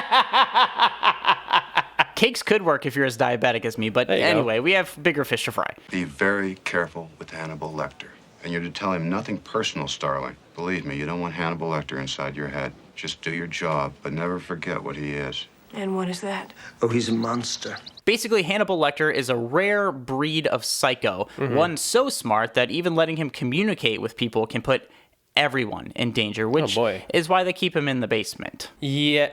[SPEAKER 1] cakes could work if you're as diabetic as me. But anyway, we have bigger fish to fry.
[SPEAKER 15] Be very careful with Hannibal Lecter. And you're to tell him nothing personal, Starling. Believe me, you don't want Hannibal Lecter inside your head. Just do your job, but never forget what he is.
[SPEAKER 11] And what is that?
[SPEAKER 8] Oh, he's a monster.
[SPEAKER 1] Basically, Hannibal Lecter is a rare breed of psycho, one so smart that even letting him communicate with people can put everyone in danger, which is why they keep him in the basement.
[SPEAKER 2] Yeah,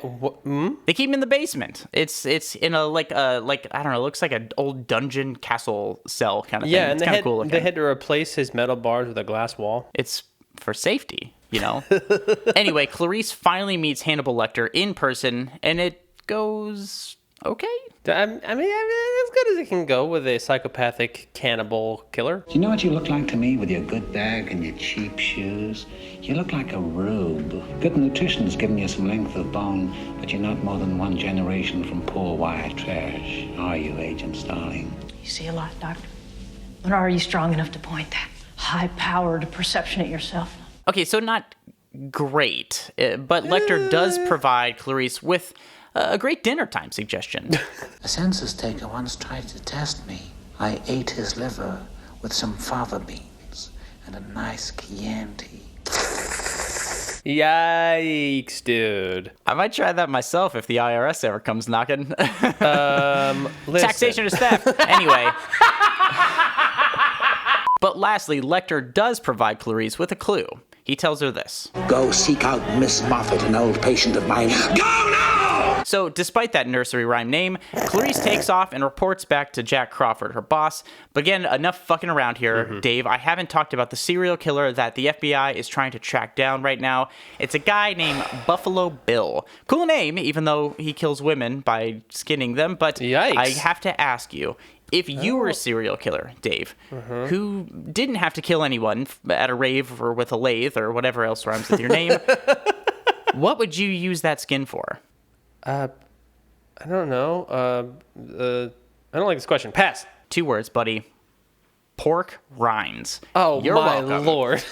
[SPEAKER 1] they keep him in the basement. It's in a like I don't know, it looks like an old dungeon castle cell kind of thing.
[SPEAKER 2] Yeah, and
[SPEAKER 1] it's kind of cool looking.
[SPEAKER 2] they had to replace his metal bars with a glass wall.
[SPEAKER 1] It's for safety, you know. Anyway, Clarice finally meets Hannibal Lecter in person, and it goes okay.
[SPEAKER 2] I mean, as good as it can go with a psychopathic cannibal killer.
[SPEAKER 16] Do you know what you look like to me with your good bag and your cheap shoes? You look like a rube. Good nutrition's giving you some length of bone, but you're not more than one generation from poor white trash, are you, Agent Starling?
[SPEAKER 17] You see a lot, Doctor. But are you strong enough to point that high-powered perception at yourself?
[SPEAKER 1] Okay, so not great, but Lecter does provide Clarice with a great dinner time suggestion.
[SPEAKER 16] A census taker once tried to test me. I ate his liver with some fava beans and a nice Chianti.
[SPEAKER 2] Yikes, dude.
[SPEAKER 1] I might try that myself if the IRS ever comes knocking.
[SPEAKER 2] Listen.
[SPEAKER 1] Taxation is theft. Anyway. But lastly, Lecter does provide Clarice with a clue. He tells her this.
[SPEAKER 16] Go seek out Miss Moffat, an old patient of mine. Go now!
[SPEAKER 1] So, despite that nursery rhyme name, Clarice takes off and reports back to Jack Crawford, her boss. But again, enough fucking around here, Dave. I haven't talked about the serial killer that the FBI is trying to track down right now. It's a guy named Buffalo Bill. Cool name, even though he kills women by skinning them. But
[SPEAKER 2] yikes.
[SPEAKER 1] I have to ask you, if you were a serial killer, Dave, who didn't have to kill anyone at a rave or with a lathe or whatever else rhymes with your name, what would you use that skin for?
[SPEAKER 2] I don't know. I don't like this question. Pass.
[SPEAKER 1] 2 words, buddy. Pork rinds.
[SPEAKER 2] Oh,
[SPEAKER 1] You're
[SPEAKER 2] my
[SPEAKER 1] welcome.
[SPEAKER 2] Lord.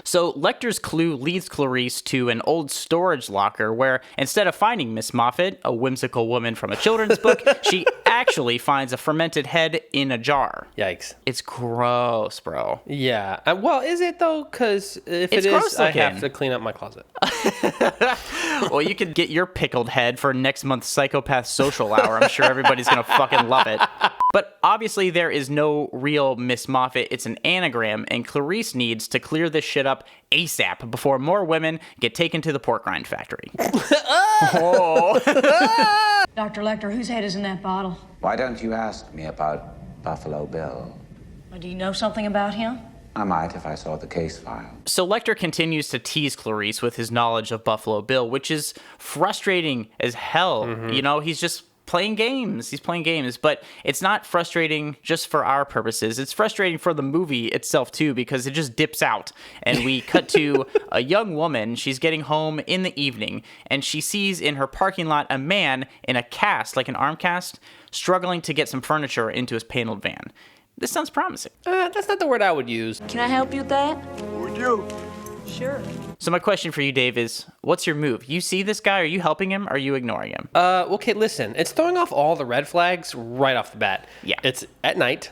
[SPEAKER 1] So Lecter's clue leads Clarice to an old storage locker where, instead of finding Miss Moffat, a whimsical woman from a children's book, she actually finds a fermented head in a jar.
[SPEAKER 2] Yikes.
[SPEAKER 1] It's gross, bro.
[SPEAKER 2] Yeah. Well, is it though? Because if
[SPEAKER 1] It's
[SPEAKER 2] it
[SPEAKER 1] gross
[SPEAKER 2] is, I
[SPEAKER 1] looking.
[SPEAKER 2] have to clean up my closet.
[SPEAKER 1] Well, you can get your pickled head for next month's Psychopath Social Hour. I'm sure everybody's going to fucking love it. But obviously there is no real Miss Moffat. It's an anagram, and Clarice needs to clear this shit up ASAP before more women get taken to the pork rind factory.
[SPEAKER 17] Dr. Lecter, whose head is in that bottle?
[SPEAKER 8] Why don't you ask me about Buffalo Bill?
[SPEAKER 17] Do you know something about him?
[SPEAKER 8] I might if I saw the case file.
[SPEAKER 1] So Lecter continues to tease Clarice with his knowledge of Buffalo Bill, which is frustrating as hell. You know, he's just playing games. He's playing games, but it's not frustrating just for our purposes. It's frustrating for the movie itself too, because it just dips out and we cut to a young woman. She's getting home in the evening and she sees in her parking lot a man in a cast, like an arm cast, struggling to get some furniture into his paneled van. This sounds promising.
[SPEAKER 2] That's not the word I would use.
[SPEAKER 11] Can I help you with that?
[SPEAKER 6] Would you?
[SPEAKER 11] Sure.
[SPEAKER 1] So my question for you, Dave, is what's your move? You see this guy, are you helping him, or are you ignoring him?
[SPEAKER 2] Okay, listen. It's throwing off all the red flags right off the bat.
[SPEAKER 1] Yeah.
[SPEAKER 2] It's at night.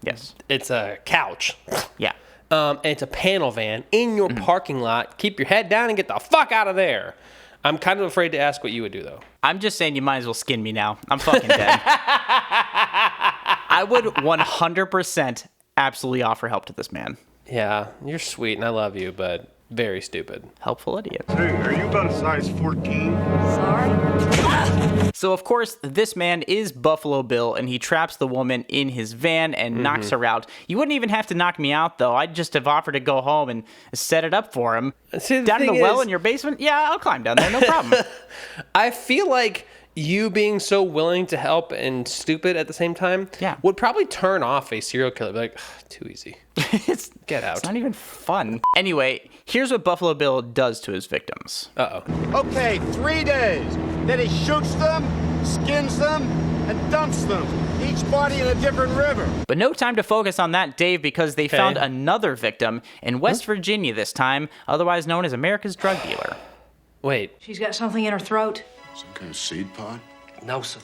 [SPEAKER 1] Yes.
[SPEAKER 2] It's a couch.
[SPEAKER 1] Yeah.
[SPEAKER 2] And it's a panel van in your parking lot. Keep your head down and get the fuck out of there. I'm kind of afraid to ask what you would do, though.
[SPEAKER 1] I'm just saying you might as well skin me now. I'm fucking dead. I would 100% absolutely offer help to this man.
[SPEAKER 2] Yeah, you're sweet and I love you, but very stupid.
[SPEAKER 1] Helpful idiot.
[SPEAKER 15] Hey, are you about a size 14?
[SPEAKER 11] Sorry.
[SPEAKER 1] So, of course, this man is Buffalo Bill, and he traps the woman in his van and knocks her out. You wouldn't even have to knock me out, though. I'd just have offered to go home and set it up for him.
[SPEAKER 2] See,
[SPEAKER 1] down in the well in your basement? Yeah, I'll climb down there, no problem.
[SPEAKER 2] I feel like you being so willing to help and stupid at the same time would probably turn off a serial killer. Be like, too easy. Get out.
[SPEAKER 1] It's not even fun. Anyway, here's what Buffalo Bill does to his victims.
[SPEAKER 2] Uh-oh.
[SPEAKER 7] Okay, 3 days. Then he shoots them, skins them, and dumps them, each body in a different river.
[SPEAKER 1] But no time to focus on that, Dave, because they found another victim in West Virginia this time, otherwise known as America's drug dealer.
[SPEAKER 2] Wait.
[SPEAKER 17] She's got something in her throat.
[SPEAKER 15] Some kind of seed pod?
[SPEAKER 14] No, sir.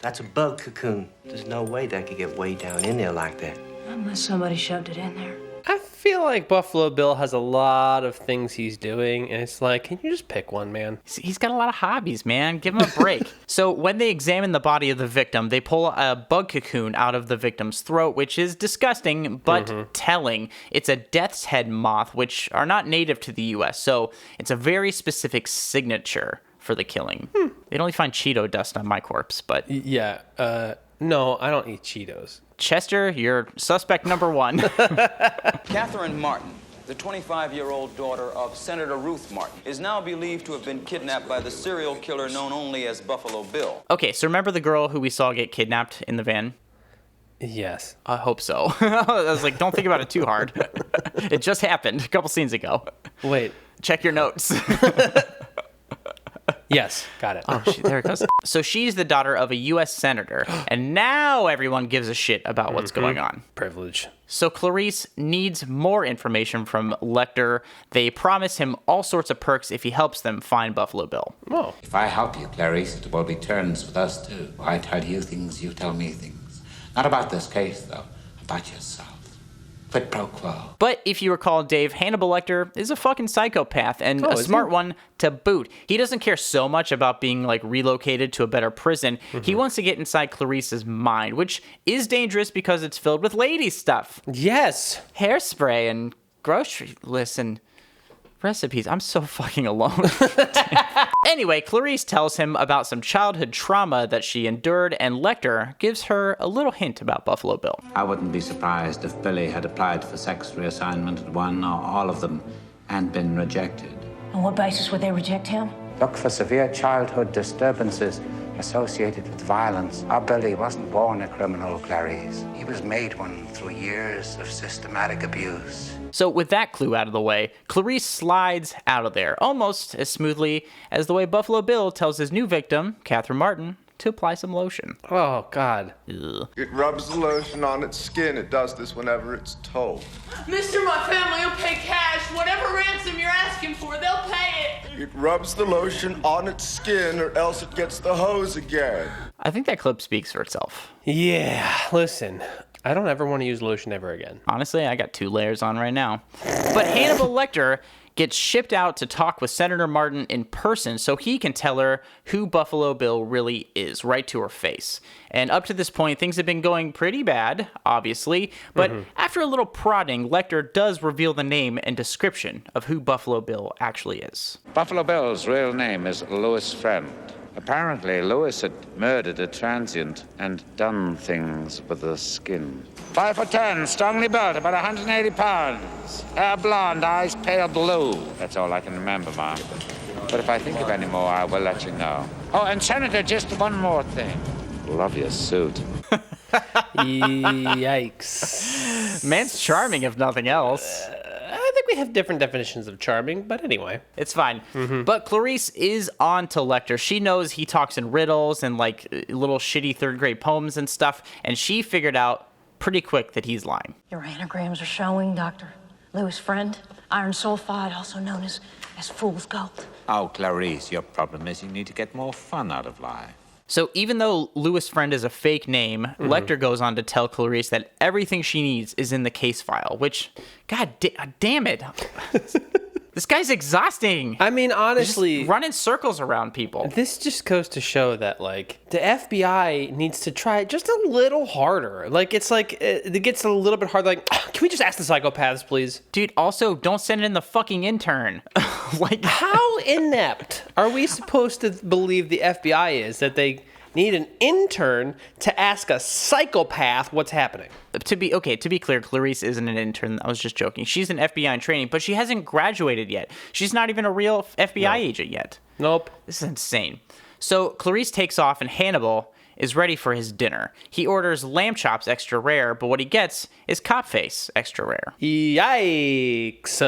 [SPEAKER 14] That's a bug cocoon. There's no way that could get way down in there like that.
[SPEAKER 17] Unless somebody shoved it in there.
[SPEAKER 2] I feel like Buffalo Bill has a lot of things he's doing, and it's like, can you just pick one, man?
[SPEAKER 1] He's got a lot of hobbies, man. Give him a break. So when they examine the body of the victim, they pull a bug cocoon out of the victim's throat, which is disgusting, but telling. It's a death's head moth, which are not native to the U.S., so it's a very specific signature for the killing. They'd only find Cheeto dust on my corpse, but...
[SPEAKER 2] Yeah, no, I don't eat Cheetos.
[SPEAKER 1] Chester, you're suspect number one.
[SPEAKER 18] Catherine Martin, the 25-year-old daughter of Senator Ruth Martin, is now believed to have been kidnapped by the serial killer known only as Buffalo Bill.
[SPEAKER 1] Okay, so remember the girl who we saw get kidnapped in the van?
[SPEAKER 2] Yes.
[SPEAKER 1] I hope so. I was like, don't think about it too hard. It just happened a couple scenes ago.
[SPEAKER 2] Wait.
[SPEAKER 1] Check your notes.
[SPEAKER 2] Yes, got it.
[SPEAKER 1] Oh, there it goes. So she's the daughter of a U.S. senator, and now everyone gives a shit about what's going on.
[SPEAKER 2] Privilege.
[SPEAKER 1] So Clarice needs more information from Lecter. They promise him all sorts of perks if he helps them find Buffalo Bill.
[SPEAKER 2] Oh.
[SPEAKER 16] If I help you, Clarice, it will be turns with us, too. I tell you things, you tell me things. Not about this case, though. About yourself. Quid pro quo.
[SPEAKER 1] But if you recall, Dave, Hannibal Lecter is a fucking psychopath and a smart one to boot. He doesn't care so much about being like relocated to a better prison. He wants to get inside Clarice's mind, which is dangerous because it's filled with lady stuff.
[SPEAKER 2] Yes.
[SPEAKER 1] Hairspray and grocery lists and recipes. I'm so fucking alone. Anyway, Clarice tells him about some childhood trauma that she endured, and Lecter gives her a little hint about Buffalo Bill.
[SPEAKER 16] I wouldn't be surprised if Billy had applied for sex reassignment at one or all of them and been rejected.
[SPEAKER 17] On what basis would they reject him?
[SPEAKER 16] Look for severe childhood disturbances associated with violence. Our Billy wasn't born a criminal, Clarice. He was made one through years of systematic abuse.
[SPEAKER 1] So with that clue out of the way, Clarice slides out of there almost as smoothly as the way Buffalo Bill tells his new victim, Catherine Martin, to apply some lotion.
[SPEAKER 2] Oh, God.
[SPEAKER 1] Ugh.
[SPEAKER 19] It rubs the lotion on its skin. It does this whenever it's told.
[SPEAKER 20] Mister, my family will pay cash. Whatever ransom you're asking for, they'll pay it.
[SPEAKER 19] It rubs the lotion on its skin or else it gets the hose again.
[SPEAKER 1] I think that clip speaks for itself.
[SPEAKER 2] Yeah, listen. I don't ever want to use lotion ever again.
[SPEAKER 1] Honestly, I got 2 layers on right now. But Hannibal Lecter gets shipped out to talk with Senator Martin in person so he can tell her who Buffalo Bill really is, right to her face. And up to this point, things have been going pretty bad, obviously. But after a little prodding, Lecter does reveal the name and description of who Buffalo Bill actually is.
[SPEAKER 12] Buffalo Bill's real name is Louis Friend. Apparently, Louis had murdered a transient and done things with the skin. 5'10", strongly built, about 180 pounds. Hair blonde, eyes pale blue. That's all I can remember, Mark. But if I think of any more, I will let you know. Oh, and Senator, just one more thing. Love your suit.
[SPEAKER 2] Yikes.
[SPEAKER 1] Man's charming, if nothing else.
[SPEAKER 2] I think we have different definitions of charming, but anyway.
[SPEAKER 1] It's fine. But Clarice is on to Lecter. She knows he talks in riddles and like little shitty third grade poems and stuff, and she figured out pretty quick that he's lying.
[SPEAKER 17] Your anagrams are showing, Dr. Lewis Friend. Iron sulfide, also known as fool's gold.
[SPEAKER 12] Oh, Clarice, your problem is you need to get more fun out of life.
[SPEAKER 1] So even though Lewis Friend is a fake name, Lecter goes on to tell Clarice that everything she needs is in the case file, which, God damn it. This guy's exhausting.
[SPEAKER 2] I mean, honestly,
[SPEAKER 1] just running circles around people.
[SPEAKER 2] This just goes to show that, like, the FBI needs to try just a little harder. Like, it's like, it gets a little bit hard. Like, can we just ask the psychopaths, please?
[SPEAKER 1] Dude, also, don't send in the fucking intern. Like,
[SPEAKER 2] how inept are we supposed to believe the FBI is that they need an intern to ask a psychopath what's happening?
[SPEAKER 1] To be clear, Clarice isn't an intern. I was just joking. She's an FBI in training, but she hasn't graduated yet. She's not even a real FBI agent yet.
[SPEAKER 2] Nope.
[SPEAKER 1] This is insane. So Clarice takes off, and Hannibal is ready for his dinner. He orders lamb chops extra rare, but what he gets is cop face extra rare.
[SPEAKER 2] Yikes.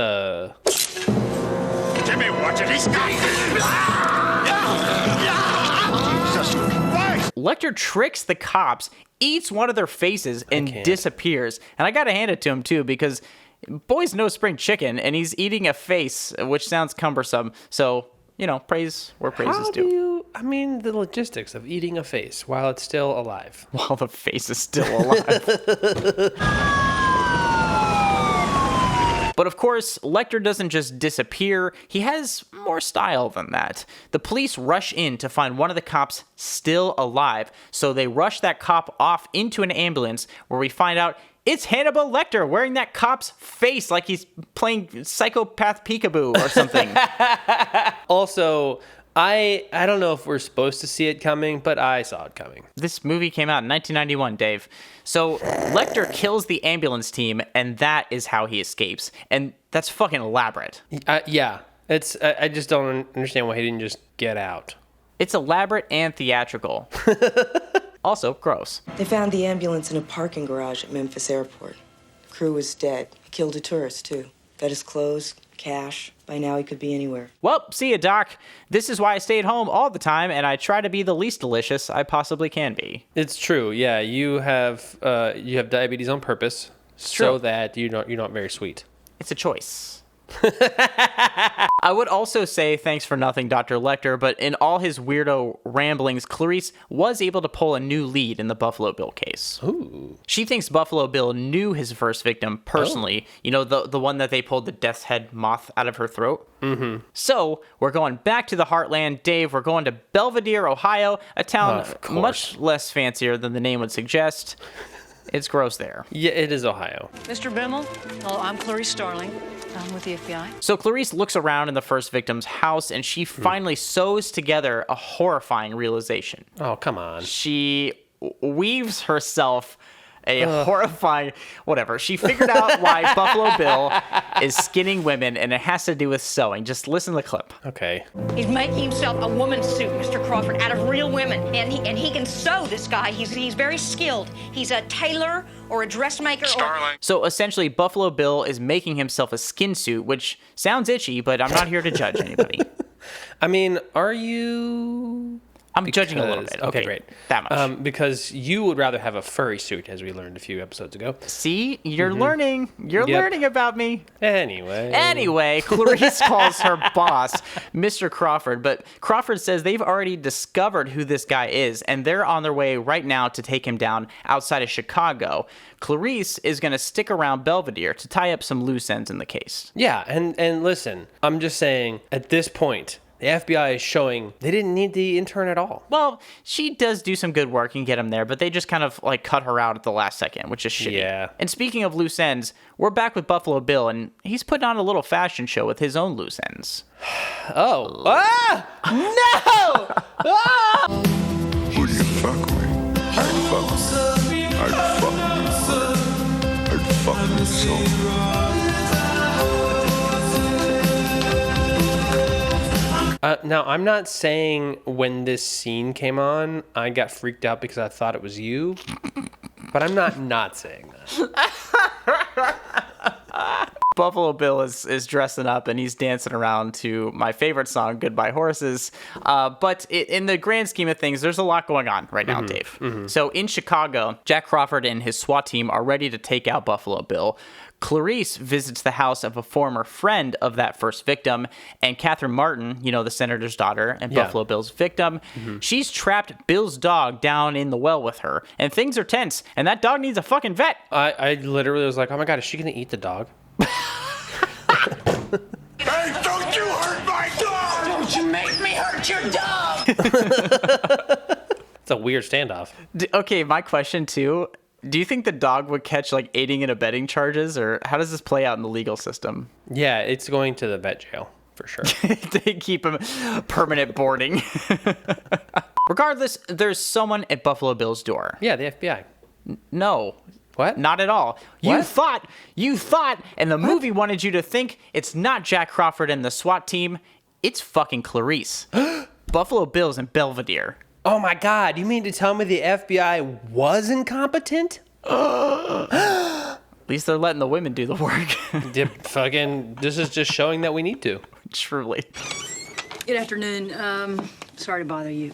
[SPEAKER 7] Jimmy, watch it. He's got
[SPEAKER 1] Lecter tricks the cops, eats one of their faces, and disappears. And I gotta hand it to him, too, because boy's no spring chicken, and he's eating a face, which sounds cumbersome. So, you know, praise where praise is due.
[SPEAKER 2] I mean, the logistics of eating a face while it's still alive.
[SPEAKER 1] While the face is still alive. But of course, Lecter doesn't just disappear, he has more style than that. The police rush in to find one of the cops still alive, so they rush that cop off into an ambulance where we find out it's Hannibal Lecter wearing that cop's face like he's playing psychopath peekaboo or something.
[SPEAKER 2] Also, I don't know if we're supposed to see it coming, but I saw it coming.
[SPEAKER 1] This movie came out in 1991, Dave. So Lecter kills the ambulance team, and that is how he escapes. And that's fucking elaborate.
[SPEAKER 2] Yeah. I just don't understand why he didn't just get out.
[SPEAKER 1] It's elaborate and theatrical. Also, gross.
[SPEAKER 9] They found the ambulance in a parking garage at Memphis Airport. The crew was dead. He killed a tourist, too. Got his clothes, cash. By now, he could be anywhere.
[SPEAKER 1] Well, see ya, Doc. This is why I stay at home all the time, and I try to be the least delicious I possibly can be.
[SPEAKER 2] It's true. Yeah, you have diabetes on purpose, so that you're not very sweet.
[SPEAKER 1] It's a choice. I would also say thanks for nothing, Dr. Lecter, but in all his weirdo ramblings, Clarice was able to pull a new lead in the Buffalo Bill case.
[SPEAKER 2] Ooh.
[SPEAKER 1] She thinks Buffalo Bill knew his first victim personally. You know, the one that they pulled the death's head moth out of her throat?
[SPEAKER 2] Mm-hmm.
[SPEAKER 1] So, we're going back to the heartland. Dave, we're going to Belvedere, Ohio, a town much less fancier than the name would suggest. It's gross there.
[SPEAKER 2] Yeah, it is Ohio.
[SPEAKER 17] Mr. Bimmel? Well, I'm Clarice Starling. I'm with the FBI.
[SPEAKER 1] So Clarice looks around in the first victim's house, and she finally sews together a horrifying realization.
[SPEAKER 2] Oh, come on.
[SPEAKER 1] She weaves herself a horrifying... Whatever. She figured out why Buffalo Bill is skinning women, and it has to do with sewing. Just listen to the clip.
[SPEAKER 2] Okay.
[SPEAKER 21] He's making himself a woman's suit, Mr. Crawford, out of real women. And he can sew, this guy. He's very skilled. He's a tailor or a dressmaker.
[SPEAKER 1] So essentially, Buffalo Bill is making himself a skin suit, which sounds itchy, but I'm not here to judge anybody.
[SPEAKER 2] I mean, are you...
[SPEAKER 1] I'm judging a little bit.
[SPEAKER 2] Okay, great.
[SPEAKER 1] That much.
[SPEAKER 2] Because you would rather have a furry suit, as we learned a few episodes ago.
[SPEAKER 1] See? You're learning. You're learning about me.
[SPEAKER 2] Anyway,
[SPEAKER 1] Clarice calls her boss, Mr. Crawford, but Crawford says they've already discovered who this guy is, and they're on their way right now to take him down outside of Chicago. Clarice is going to stick around Belvedere to tie up some loose ends in the case.
[SPEAKER 2] Yeah, and listen, I'm just saying, at this point, the FBI is showing they didn't need the intern at all.
[SPEAKER 1] Well, she does do some good work and get him there, but they just kind of like cut her out at the last second, which is shitty.
[SPEAKER 2] Yeah.
[SPEAKER 1] And speaking of loose ends, we're back with Buffalo Bill, and he's putting on a little fashion show with his own loose ends.
[SPEAKER 2] Oh. Ah! No! Ah!
[SPEAKER 3] Who do you fuck with? I'd fuck with. I'd fuck with. I'd fuck with so.
[SPEAKER 2] Now, I'm not saying when this scene came on, I got freaked out because I thought it was you, but I'm not saying that.
[SPEAKER 1] Buffalo Bill is dressing up and he's dancing around to my favorite song, Goodbye Horses. But in the grand scheme of things, there's a lot going on right now, Dave. So in Chicago, Jack Crawford and his SWAT team are ready to take out Buffalo Bill. Clarice visits the house of a former friend of that first victim, and Catherine Martin, the senator's daughter and Buffalo Bill's victim, she's trapped Bill's dog down in the well with her, and things are tense, and that dog needs a fucking vet.
[SPEAKER 2] I literally was like, oh my God, is she going to eat the dog?
[SPEAKER 19] Hey, don't you hurt my dog!
[SPEAKER 20] Don't you make me hurt your dog!
[SPEAKER 2] It's a weird standoff.
[SPEAKER 1] Okay, my question too. Do you think the dog would catch like aiding and abetting charges, or how does this play out in the legal system?
[SPEAKER 2] Yeah, it's going to the vet jail for sure.
[SPEAKER 1] They keep him permanent boarding. Regardless, there's someone at Buffalo Bill's door.
[SPEAKER 2] Yeah, the FBI.
[SPEAKER 1] No.
[SPEAKER 2] What?
[SPEAKER 1] Not at all.
[SPEAKER 2] What?
[SPEAKER 1] You thought, and the movie wanted you to think it's not Jack Crawford and the SWAT team. It's fucking Clarice. Buffalo Bill's in Belvedere.
[SPEAKER 2] Oh my God, you mean to tell me the FBI was incompetent?
[SPEAKER 1] At least they're letting the women do the work.
[SPEAKER 2] This is just showing that we need to.
[SPEAKER 1] Truly.
[SPEAKER 17] Good afternoon. Sorry to bother you.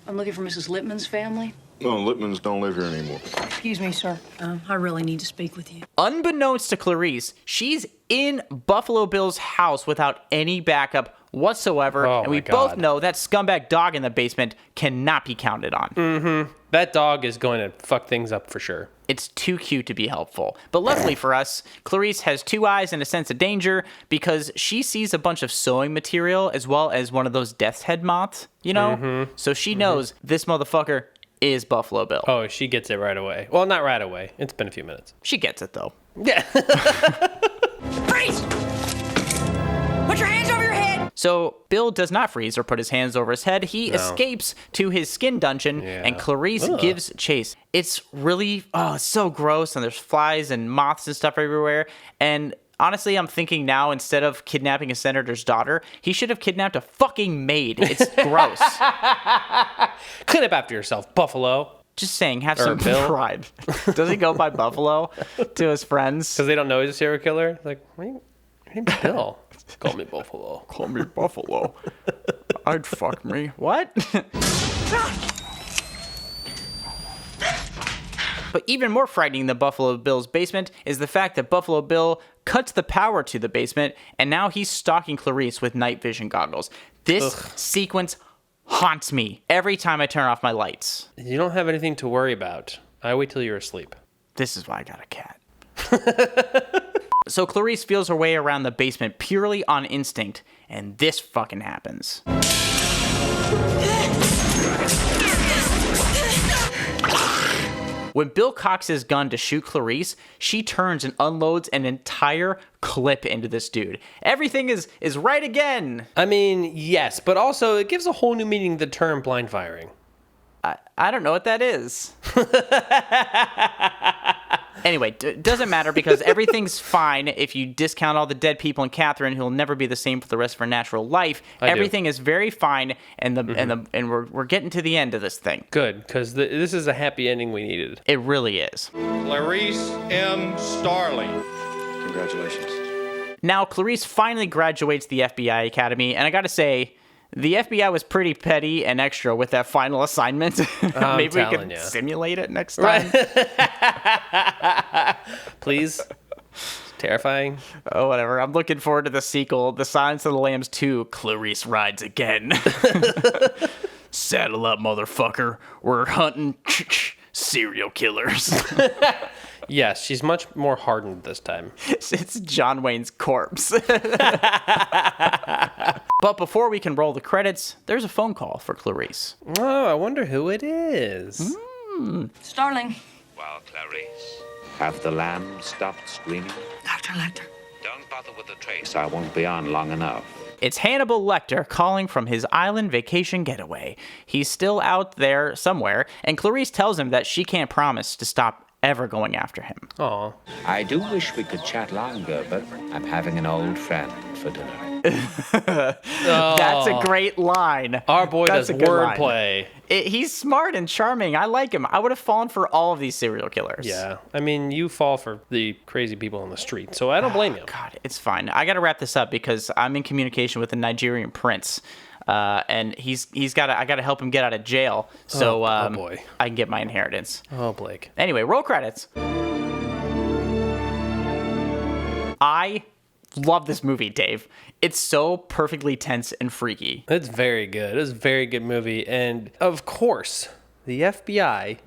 [SPEAKER 17] I'm looking for Mrs. Lippman's family.
[SPEAKER 19] No, Lippmans don't live here anymore.
[SPEAKER 17] Excuse me, sir. I really need to speak with you.
[SPEAKER 1] Unbeknownst to Clarice, she's in Buffalo Bill's house without any backup whatsoever, and we both know that scumbag dog in the basement cannot be counted on.
[SPEAKER 2] That dog is going to fuck things up for sure.
[SPEAKER 1] It's too cute to be helpful. But luckily for us, Clarice has two eyes and a sense of danger because she sees a bunch of sewing material as well as one of those death's head moths, So she knows this motherfucker is Buffalo Bill.
[SPEAKER 2] Oh, she gets it right away. Well, not right away. It's been a few minutes.
[SPEAKER 1] She gets it, though.
[SPEAKER 2] Yeah.
[SPEAKER 21] Freeze! Put your hands over your head!
[SPEAKER 1] So Bill does not freeze or put his hands over his head. He escapes to his skin dungeon, and Clarice gives chase. It's really, it's so gross, and there's flies and moths and stuff everywhere. And honestly, I'm thinking now, instead of kidnapping a senator's daughter, he should have kidnapped a fucking maid. It's gross.
[SPEAKER 2] Clean up after yourself, Buffalo.
[SPEAKER 1] Just saying, have some pride. Does he go by Buffalo to his friends?
[SPEAKER 2] Because they don't know he's a serial killer? Like, my name's Bill. Call me Buffalo.
[SPEAKER 1] Call me Buffalo. I'd fuck me. What? But even more frightening than Buffalo Bill's basement is the fact that Buffalo Bill cuts the power to the basement, and now he's stalking Clarice with night vision goggles. This sequence haunts me every time I turn off my lights.
[SPEAKER 2] You don't have anything to worry about. I wait till you're asleep.
[SPEAKER 1] This is why I got a cat. So Clarice feels her way around the basement purely on instinct, and this fucking happens. When Bill cocks his gun to shoot Clarice, she turns and unloads an entire clip into this dude. Everything is right again.
[SPEAKER 2] I mean, yes, but also it gives a whole new meaning to the term blind firing.
[SPEAKER 1] I don't know what that is. Anyway, doesn't matter because everything's fine if you discount all the dead people and Catherine, who'll never be the same for the rest of her natural life. Everything is very fine, and we're getting to the end of this thing.
[SPEAKER 2] Good, because this is a happy ending we needed.
[SPEAKER 1] It really is.
[SPEAKER 4] Clarice M. Starling.
[SPEAKER 19] Congratulations.
[SPEAKER 1] Now, Clarice finally graduates the FBI Academy, and I gotta say, the FBI was pretty petty and extra with that final assignment. Maybe we could simulate it next time.
[SPEAKER 2] Please. Terrifying.
[SPEAKER 1] Oh, whatever. I'm looking forward to the sequel, The Silence of the Lambs 2, Clarice Rides Again. Saddle up, motherfucker. We're hunting serial killers.
[SPEAKER 2] Yes, she's much more hardened this time.
[SPEAKER 1] It's John Wayne's corpse. But before we can roll the credits, there's a phone call for Clarice.
[SPEAKER 2] Oh, I wonder who it is.
[SPEAKER 21] Starling.
[SPEAKER 12] Well, Clarice, have the lambs stopped screaming?
[SPEAKER 21] Dr. Lecter.
[SPEAKER 12] Don't bother with the trace. I won't be on long enough.
[SPEAKER 1] It's Hannibal Lecter calling from his island vacation getaway. He's still out there somewhere, and Clarice tells him that she can't promise to stop ever going after him.
[SPEAKER 2] Aw.
[SPEAKER 12] I do wish we could chat longer, but I'm having an old friend for dinner.
[SPEAKER 1] That's a great line.
[SPEAKER 2] Our boy
[SPEAKER 1] That's
[SPEAKER 2] does
[SPEAKER 1] a good line.
[SPEAKER 2] wordplay.
[SPEAKER 1] He's smart and charming. I like him. I would have fallen for all of these serial killers.
[SPEAKER 2] Yeah. I mean, you fall for the crazy people on the street, so I don't blame you.
[SPEAKER 1] God, it's fine. I got to wrap this up because I'm in communication with a Nigerian prince. And I got to help him get out of jail. So
[SPEAKER 2] boy.
[SPEAKER 1] I can get my inheritance.
[SPEAKER 2] Oh, Blake.
[SPEAKER 1] Anyway, roll credits. I love this movie, Dave. It's so perfectly tense and freaky.
[SPEAKER 2] It's very good. It's a very good movie. And of course, the FBI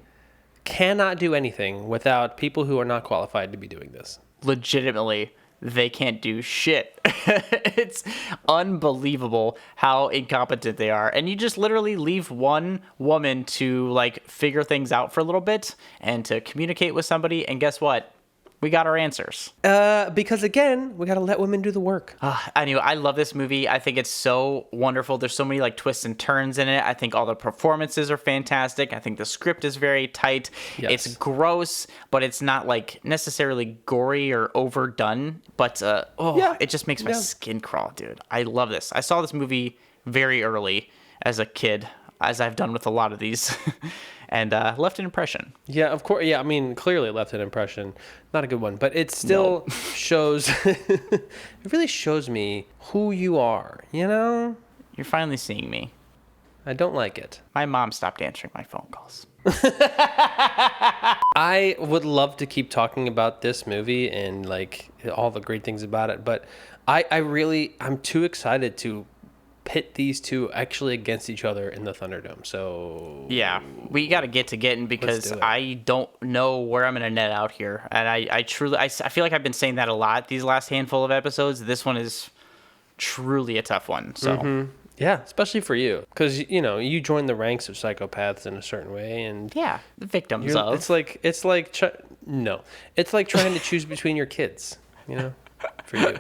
[SPEAKER 2] cannot do anything without people who are not qualified to be doing this.
[SPEAKER 1] Legitimately, they can't do shit. It's unbelievable how incompetent they are. And you just literally leave one woman to like figure things out for a little bit and to communicate with somebody. And guess what? We got our answers.
[SPEAKER 2] Because again, we got to let women do the work.
[SPEAKER 1] Anyway, I love this movie. I think it's so wonderful. There's so many like twists and turns in it. I think all the performances are fantastic. I think the script is very tight.
[SPEAKER 2] Yes.
[SPEAKER 1] It's gross, but it's not like necessarily gory or overdone. But it just makes my skin crawl, dude. I love this. I saw this movie very early as a kid, as I've done with a lot of these. And left an impression.
[SPEAKER 2] Yeah, of course. Yeah, I mean, clearly left an impression. Not a good one, but it still shows. It really shows me who you are. You know,
[SPEAKER 1] you're finally seeing me.
[SPEAKER 2] I don't like it.
[SPEAKER 1] My mom stopped answering my phone calls.
[SPEAKER 2] I would love to keep talking about this movie and like all the great things about it, but I'm too excited to pit these two actually against each other in the Thunderdome. So
[SPEAKER 1] yeah, we got to get to getting because I don't know where I'm gonna net out here, and I truly I feel like I've been saying that a lot these last handful of episodes. This one is truly a tough one. So
[SPEAKER 2] yeah, especially for you, because you join the ranks of psychopaths in a certain way, and
[SPEAKER 1] yeah, the victims of.
[SPEAKER 2] It's like trying to choose between your kids. For you.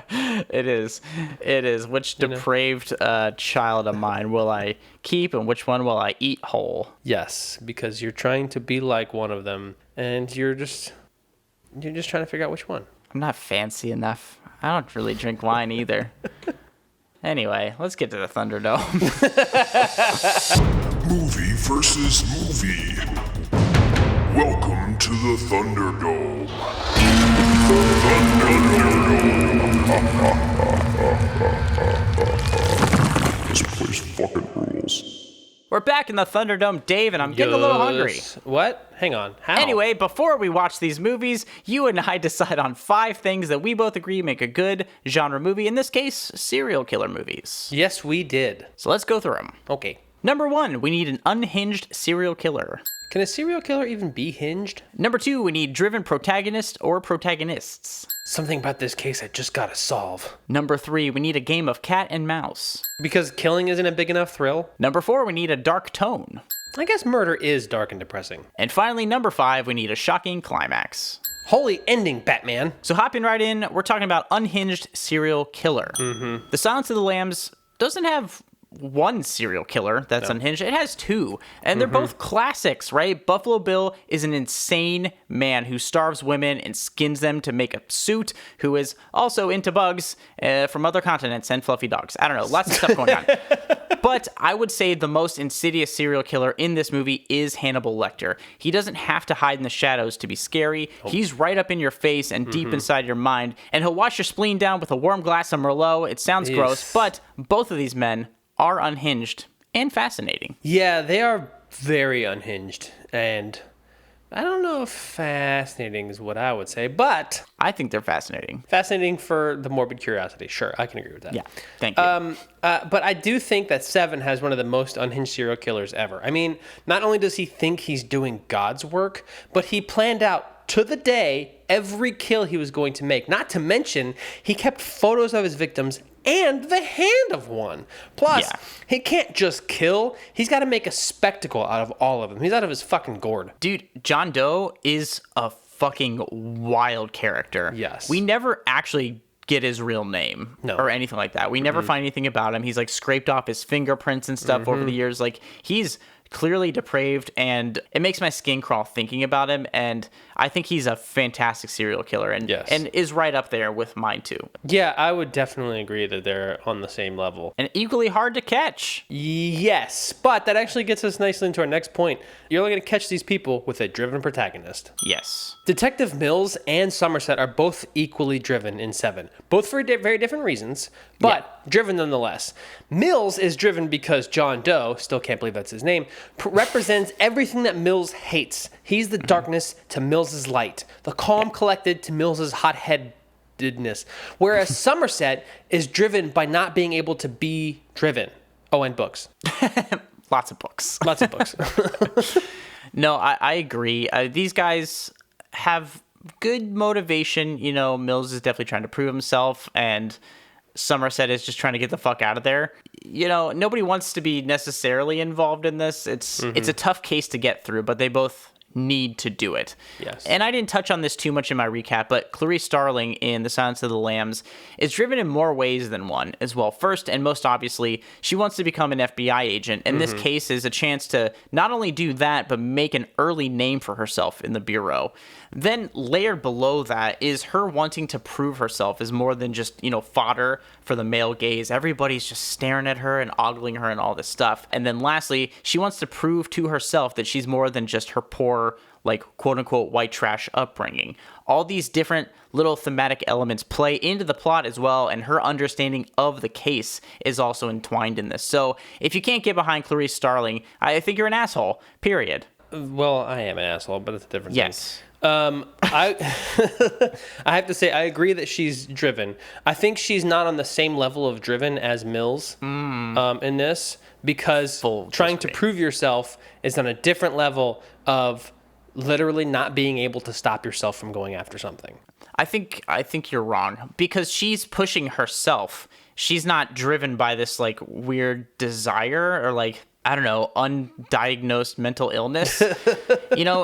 [SPEAKER 1] It is. Which depraved child of mine will I keep and which one will I eat whole?
[SPEAKER 2] Yes, because you're trying to be like one of them and you're just trying to figure out which one.
[SPEAKER 1] I'm not fancy enough. I don't really drink wine either. Anyway, let's get to the Thunderdome.
[SPEAKER 3] Movie versus movie. Welcome to the Thunderdome. This place fucking rules.
[SPEAKER 1] We're back in the Thunderdome, Dave, and I'm getting a little hungry.
[SPEAKER 2] What? Hang on. How?
[SPEAKER 1] Anyway, before we watch these movies, you and I decide on 5 things that we both agree make a good genre movie. In this case, serial killer movies.
[SPEAKER 2] Yes, we did.
[SPEAKER 1] So let's go through them.
[SPEAKER 2] Okay.
[SPEAKER 1] Number 1, we need an unhinged serial killer.
[SPEAKER 2] Can a serial killer even be hinged?
[SPEAKER 1] Number 2, we need driven protagonist or protagonists.
[SPEAKER 2] Something about this case I just gotta solve.
[SPEAKER 1] Number 3, we need a game of cat and mouse.
[SPEAKER 2] Because killing isn't a big enough thrill.
[SPEAKER 1] Number 4, we need a dark tone.
[SPEAKER 2] I guess murder is dark and depressing.
[SPEAKER 1] And finally, number 5, we need a shocking climax.
[SPEAKER 2] Holy ending, Batman.
[SPEAKER 1] So hopping right in, we're talking about unhinged serial killer.
[SPEAKER 2] Mm-hmm.
[SPEAKER 1] The Silence of the Lambs doesn't have one serial killer that's unhinged. It has 2, and they're both classics, right? Buffalo Bill is an insane man who starves women and skins them to make a suit, who is also into bugs from other continents and fluffy dogs. I don't know, lots of stuff going on. But I would say the most insidious serial killer in this movie is Hannibal Lecter. He doesn't have to hide in the shadows to be scary. He's right up in your face and deep inside your mind, and he'll wash your spleen down with a warm glass of Merlot. It sounds gross, but both of these men are unhinged and fascinating.
[SPEAKER 2] Yeah, they are very unhinged, and I don't know if fascinating is what I would say, but
[SPEAKER 1] I think they're fascinating.
[SPEAKER 2] Fascinating for the morbid curiosity. Sure, I can agree with that.
[SPEAKER 1] Yeah, thank you.
[SPEAKER 2] But I do think that Se7en has one of the most unhinged serial killers ever. I mean, not only does he think he's doing God's work, but he planned out to the day every kill he was going to make. Not to mention, he kept photos of his victims and the hand of one. Plus, he can't just kill. He's got to make a spectacle out of all of them. He's out of his fucking gourd.
[SPEAKER 1] Dude, John Doe is a fucking wild character.
[SPEAKER 2] Yes.
[SPEAKER 1] We never actually get his real name or anything like that. We never find anything about him. He's like scraped off his fingerprints and stuff over the years. Like, he's clearly depraved, and it makes my skin crawl thinking about him. And I think he's a fantastic serial killer, and is right up there with mine too.
[SPEAKER 2] Yeah, I would definitely agree that they're on the same level.
[SPEAKER 1] And equally hard to catch.
[SPEAKER 2] Yes, but that actually gets us nicely into our next point. You're only going to catch these people with a driven protagonist.
[SPEAKER 1] Yes.
[SPEAKER 2] Detective Mills and Somerset are both equally driven in Seven, both for very different reasons, but driven nonetheless. Mills is driven because John Doe, still can't believe that's his name, represents everything that Mills hates. He's the darkness to Mills's light, the calm collected to Mills's hot-headedness, whereas Somerset is driven by not being able to be driven. Oh, and books.
[SPEAKER 1] Lots of books.
[SPEAKER 2] Lots of books.
[SPEAKER 1] No, I agree. These guys have good motivation. You know, Mills is definitely trying to prove himself, and Somerset is just trying to get the fuck out of there. You know, nobody wants to be necessarily involved in this. It's a tough case to get through, but they both need to do it.
[SPEAKER 2] Yes.
[SPEAKER 1] And I didn't touch on this too much in my recap, but Clarice Starling in The Silence of the Lambs is driven in more ways than one as well. First, and most obviously, she wants to become an FBI agent, and this case is a chance to not only do that, but make an early name for herself in the Bureau. Then layered below that is her wanting to prove herself as more than just, fodder for the male gaze. Everybody's just staring at her and ogling her and all this stuff. And then lastly, she wants to prove to herself that she's more than just her poor, quote unquote, white trash upbringing. All these different little thematic elements play into the plot as well, and her understanding of the case is also entwined in this. So if you can't get behind Clarice Starling, I think you're an asshole, period.
[SPEAKER 2] Well, I am an asshole, but it's a different thing.
[SPEAKER 1] Yes.
[SPEAKER 2] I have to say, I agree that she's driven. I think she's not on the same level of driven as Mills in this, because trying to prove yourself is on a different level of literally not being able to stop yourself from going after something.
[SPEAKER 1] I think you're wrong, because she's pushing herself. She's not driven by this weird desire or I don't know, undiagnosed mental illness.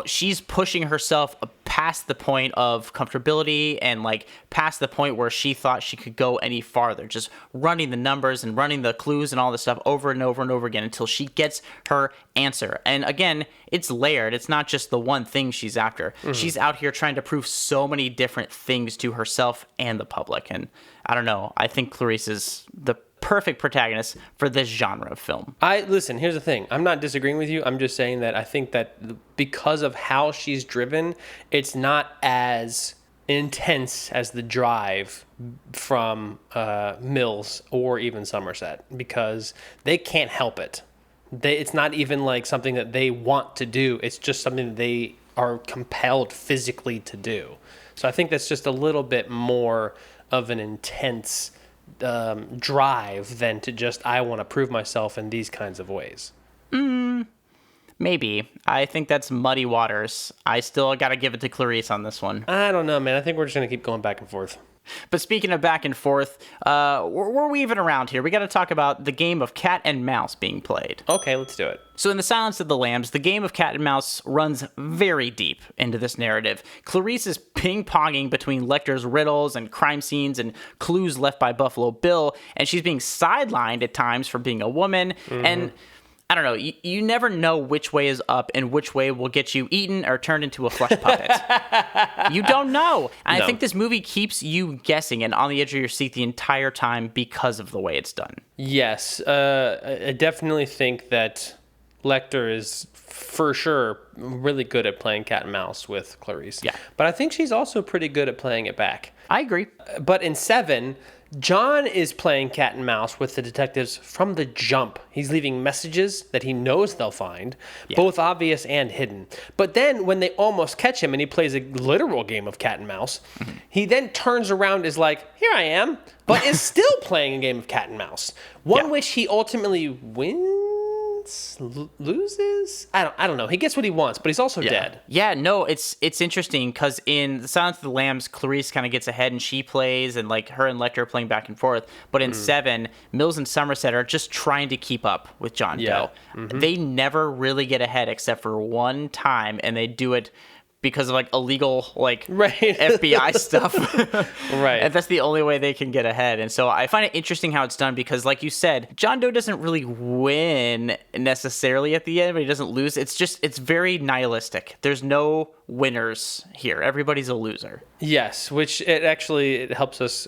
[SPEAKER 1] She's pushing herself past the point of comfortability and past the point where she thought she could go any farther, just running the numbers and running the clues and all this stuff over and over and over again until she gets her answer. And again, it's layered. It's not just the one thing she's after. She's out here trying to prove so many different things to herself and the public. And I don't know, I think Clarice is the perfect protagonist for this genre of film.
[SPEAKER 2] Listen, here's the thing. I'm not disagreeing with you. I'm just saying that I think that because of how she's driven, it's not as intense as the drive from Mills or even Somerset, because they can't help it. It's not even something that they want to do. It's just something that they are compelled physically to do. So I think that's just a little bit more of an intense drive than to just, I want to prove myself in these kinds of ways.
[SPEAKER 1] Maybe. I think that's muddy waters. I still got to give it to Clarice on this one.
[SPEAKER 2] I don't know, man. I think we're just going to keep going back and forth.
[SPEAKER 1] But speaking of back and forth, we're weaving around here. We got to talk about the game of cat and mouse being played.
[SPEAKER 2] Okay, let's do it.
[SPEAKER 1] So in The Silence of the Lambs, the game of cat and mouse runs very deep into this narrative. Clarice is ping-ponging between Lecter's riddles and crime scenes and clues left by Buffalo Bill, and she's being sidelined at times for being a woman, and I don't know, you never know which way is up and which way will get you eaten or turned into a flesh puppet. You don't know. And I think this movie keeps you guessing and on the edge of your seat the entire time because of the way it's done.
[SPEAKER 2] Yes, I definitely think that Lecter is for sure really good at playing cat and mouse with Clarice.
[SPEAKER 1] Yeah.
[SPEAKER 2] But I think she's also pretty good at playing it back.
[SPEAKER 1] I agree.
[SPEAKER 2] But in Seven, John is playing cat and mouse with the detectives from the jump. He's leaving messages that he knows they'll find, both obvious and hidden. But then when they almost catch him and he plays a literal game of cat and mouse, he then turns around and is like, here I am, but is still playing a game of cat and mouse. One which he ultimately loses? I don't know. He gets what he wants, but he's also dead.
[SPEAKER 1] Yeah, no, it's interesting because in The Silence of the Lambs, Clarice kind of gets ahead and she plays, and her and Lecter are playing back and forth. But in Seven, Mills and Somerset are just trying to keep up with John Doe. They never really get ahead except for one time, and they do it because of like illegal
[SPEAKER 2] right.
[SPEAKER 1] FBI stuff.
[SPEAKER 2] Right.
[SPEAKER 1] And that's the only way they can get ahead. And so I find it interesting how it's done because, like you said, John Doe doesn't really win necessarily at the end, but he doesn't lose. It's very nihilistic. There's no winners here. Everybody's a loser.
[SPEAKER 2] Yes, which it helps us,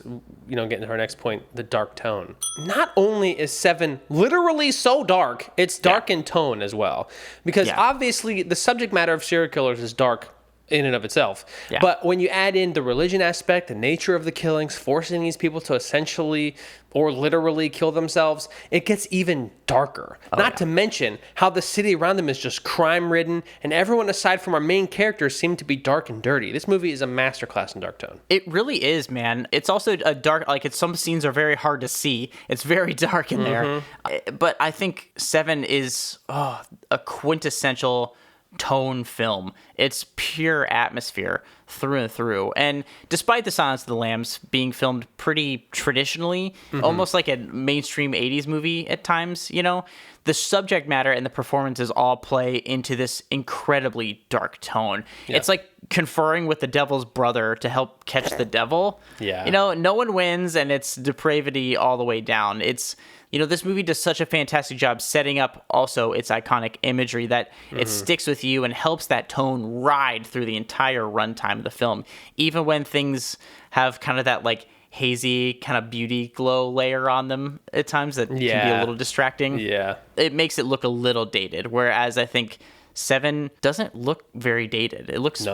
[SPEAKER 2] get into our next point, the dark tone. Not only is Seven literally so dark, it's dark in tone as well. Because obviously the subject matter of serial killers is dark in and of itself. Yeah. But when you add in the religion aspect, the nature of the killings, forcing these people to essentially or literally kill themselves, it gets even darker. Not to mention how the city around them is just crime-ridden, and everyone aside from our main characters seem to be dark and dirty. This movie is a masterclass in dark tone.
[SPEAKER 1] It really is, man. It's also a dark, some scenes are very hard to see. It's very dark in there. But I think Seven is a quintessential tone film. It's pure atmosphere through and through. And despite the Silence of the Lambs being filmed pretty traditionally, almost like a mainstream 80s movie at times, the subject matter and the performances all play into this incredibly dark tone. Yeah. It's like conferring with the devil's brother to help catch the devil.
[SPEAKER 2] Yeah.
[SPEAKER 1] No one wins, and it's depravity all the way down. It's this movie does such a fantastic job setting up also its iconic imagery that it sticks with you and helps that tone ride through the entire runtime of the film, even when things have kind of that hazy kind of beauty glow layer on them at times that can be a little distracting.
[SPEAKER 2] Yeah.
[SPEAKER 1] It makes it look a little dated, whereas I think Seven doesn't look very dated. It looks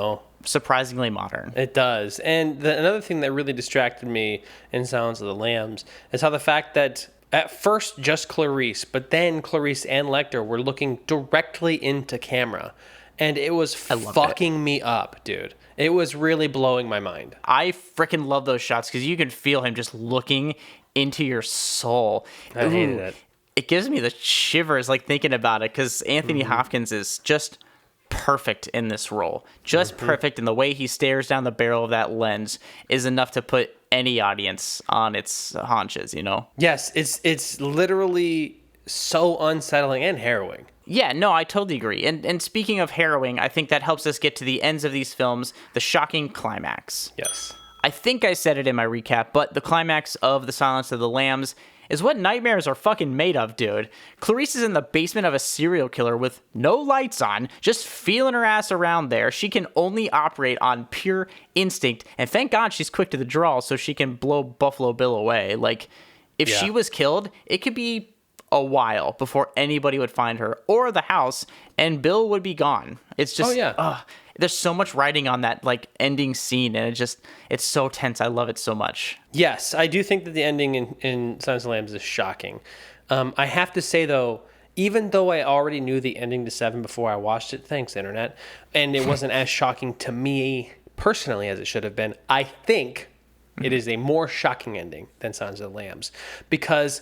[SPEAKER 1] surprisingly modern.
[SPEAKER 2] It does. And another thing that really distracted me in Silence of the Lambs is how the fact that at first just Clarice, but then Clarice and Lecter were looking directly into camera. And it was fucking me up, dude. It was really blowing my mind.
[SPEAKER 1] I freaking love those shots because you can feel him just looking into your soul.
[SPEAKER 2] I hated it.
[SPEAKER 1] It gives me the shivers thinking about it because Anthony Hopkins is just perfect in this role. Just perfect, and the way he stares down the barrel of that lens is enough to put any audience on its haunches,
[SPEAKER 2] Yes, it's literally so unsettling and harrowing.
[SPEAKER 1] Yeah, no, I totally agree. And speaking of harrowing, I think that helps us get to the ends of these films, the shocking climax.
[SPEAKER 2] Yes.
[SPEAKER 1] I think I said it in my recap, but the climax of The Silence of the Lambs is what nightmares are fucking made of, dude. Clarice is in the basement of a serial killer with no lights on, just feeling her ass around there. She can only operate on pure instinct, and thank God she's quick to the draw so she can blow Buffalo Bill away. If she was killed, it could be a while before anybody would find her or the house, and Bill would be gone. It's just, there's so much writing on that ending scene, and it's so tense. I love it so much.
[SPEAKER 2] Yes, I do think that the ending in Silence of the Lambs is shocking. I have to say though, even though I already knew the ending to Seven before I watched it, thanks internet, and it wasn't as shocking to me personally as it should have been, I think it is a more shocking ending than Silence of the Lambs because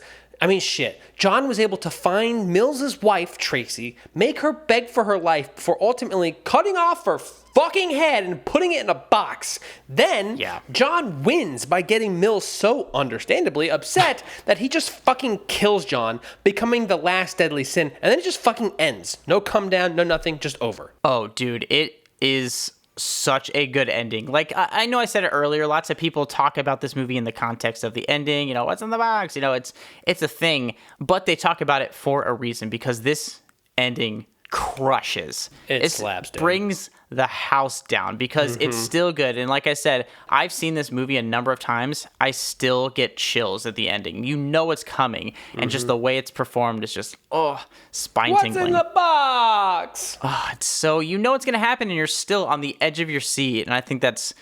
[SPEAKER 2] shit. John was able to find Mills's wife, Tracy, make her beg for her life before ultimately cutting off her fucking head and putting it in a box. Then, John wins by getting Mills so understandably upset that he just fucking kills John, becoming the last deadly sin, and then it just fucking ends. No come down, no nothing, just over.
[SPEAKER 1] Oh, dude, it is such a good ending. I know I said it earlier, lots of people talk about this movie in the context of the ending, what's in the box, it's a thing, but they talk about it for a reason because this ending crushes.
[SPEAKER 2] It slaps, dude.
[SPEAKER 1] Brings the house down because it's still good. And like I said, I've seen this movie a number of times. I still get chills at the ending. It's coming. And just the way it's performed is just, spine tingling.
[SPEAKER 2] What's in the box?
[SPEAKER 1] It's so, it's going to happen and you're still on the edge of your seat. And I think that's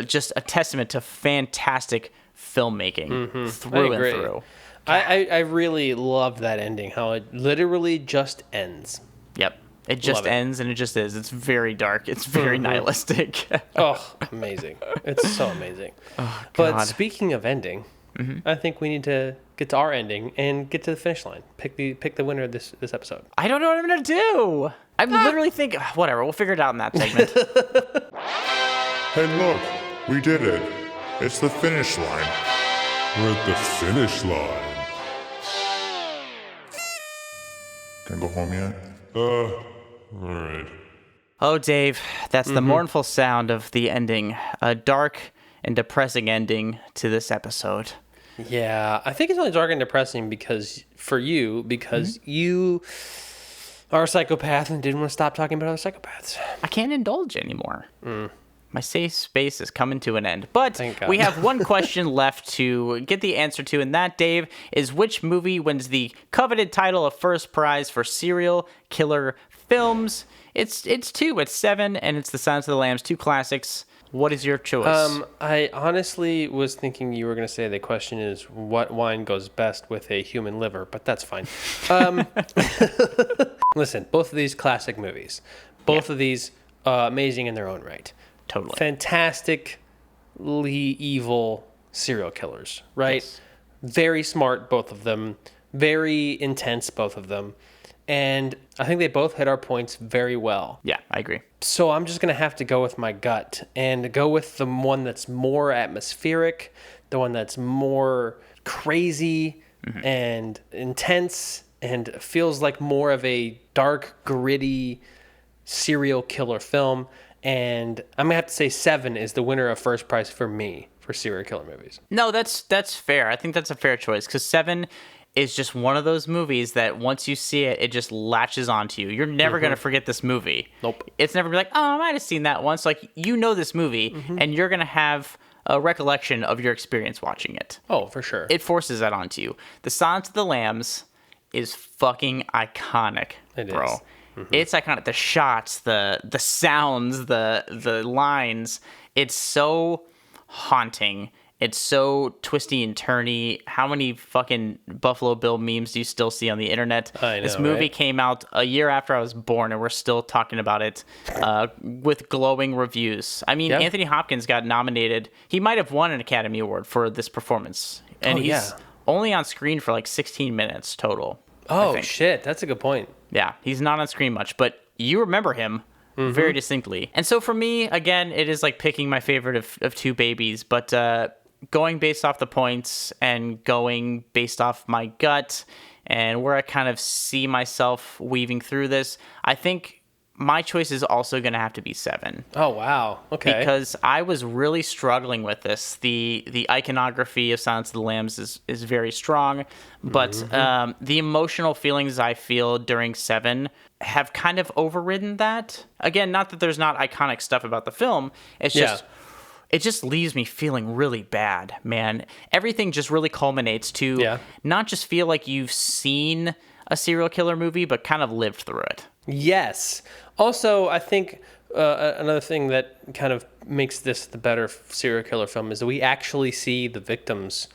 [SPEAKER 1] just a testament to fantastic filmmaking through and through.
[SPEAKER 2] I really love that ending, how it literally just ends.
[SPEAKER 1] Yep. It just ends, and it just is. It's very dark. It's very nihilistic.
[SPEAKER 2] Amazing. It's so amazing.
[SPEAKER 1] Oh,
[SPEAKER 2] but speaking of ending, I think we need to get to our ending and get to the finish line. Pick the winner of this episode.
[SPEAKER 1] I don't know what I'm going to do. I literally think, whatever, we'll figure it out in that segment.
[SPEAKER 3] Hey, look, we did it. It's the finish line. We're at the finish line. Can I go home yet? Alright.
[SPEAKER 1] Oh, Dave, that's the mournful sound of the ending. A dark and depressing ending to this episode.
[SPEAKER 2] Yeah, I think it's only dark and depressing because you are a psychopath and didn't want to stop talking about other psychopaths.
[SPEAKER 1] I can't indulge anymore. My safe space is coming to an end. But
[SPEAKER 2] Thank God.
[SPEAKER 1] we have one question left to get the answer to, and that, Dave, is which movie wins the coveted title of first prize for serial killer films? It's two. It's Seven, and it's The Silence of the Lambs, two classics. What is your choice?
[SPEAKER 2] I honestly was thinking you were going to say the question is what wine goes best with a human liver, but that's fine. Listen, both of these classic movies, both of these amazing in their own right.
[SPEAKER 1] Totally.
[SPEAKER 2] Fantastically evil serial killers, right?
[SPEAKER 1] Yes.
[SPEAKER 2] Very smart, both of them. Very intense, both of them. And I think they both hit our points very well.
[SPEAKER 1] Yeah, I agree.
[SPEAKER 2] So I'm just going to have to go with my gut and go with the one that's more atmospheric, the one that's more crazy and intense and feels like more of a dark, gritty serial killer film. And I'm going to have to say Seven is the winner of first prize for me for serial killer movies.
[SPEAKER 1] No, that's fair. I think that's a fair choice because Seven is just one of those movies that once you see it, it just latches onto you. You're never going to forget this movie.
[SPEAKER 2] Nope.
[SPEAKER 1] It's never be like, oh, I might have seen that once. Like, you know this movie, and you're going to have a recollection of your experience watching it.
[SPEAKER 2] Oh, for sure.
[SPEAKER 1] It forces that onto you. The Silence of the Lambs is fucking iconic, bro. It's iconic. The shots, the sounds, the lines. It's so haunting. It's so twisty and turny. How many fucking Buffalo Bill memes do you still see on the internet?
[SPEAKER 2] I know,
[SPEAKER 1] this movie
[SPEAKER 2] right?
[SPEAKER 1] came out a year after I was born, and we're still talking about it with glowing reviews. I mean,
[SPEAKER 2] Yep.
[SPEAKER 1] Anthony Hopkins got nominated. He might have won an Academy Award for this performance. And he's only on screen for like 16 minutes total. I
[SPEAKER 2] Oh,
[SPEAKER 1] think.
[SPEAKER 2] shit. That's a good point.
[SPEAKER 1] Yeah, he's not on screen much, but you remember him very distinctly. And so for me, again, it is like picking my favorite of two babies, but going based off the points and going based off my gut and where I kind of see myself weaving through this, I think my choice is also going to have to be Seven.
[SPEAKER 2] Oh, wow. Okay.
[SPEAKER 1] Because I was really struggling with this. The iconography of Silence of the Lambs is very strong, but the emotional feelings I feel during Seven have kind of overridden that. Again, not that there's not iconic stuff about the film. It's just it just leaves me feeling really bad, man. Everything just really culminates to not just feel like you've seen a serial killer movie, but kind of lived through it.
[SPEAKER 2] Yes. Also, I think another thing that kind of makes this the better serial killer film is that we actually see the victims,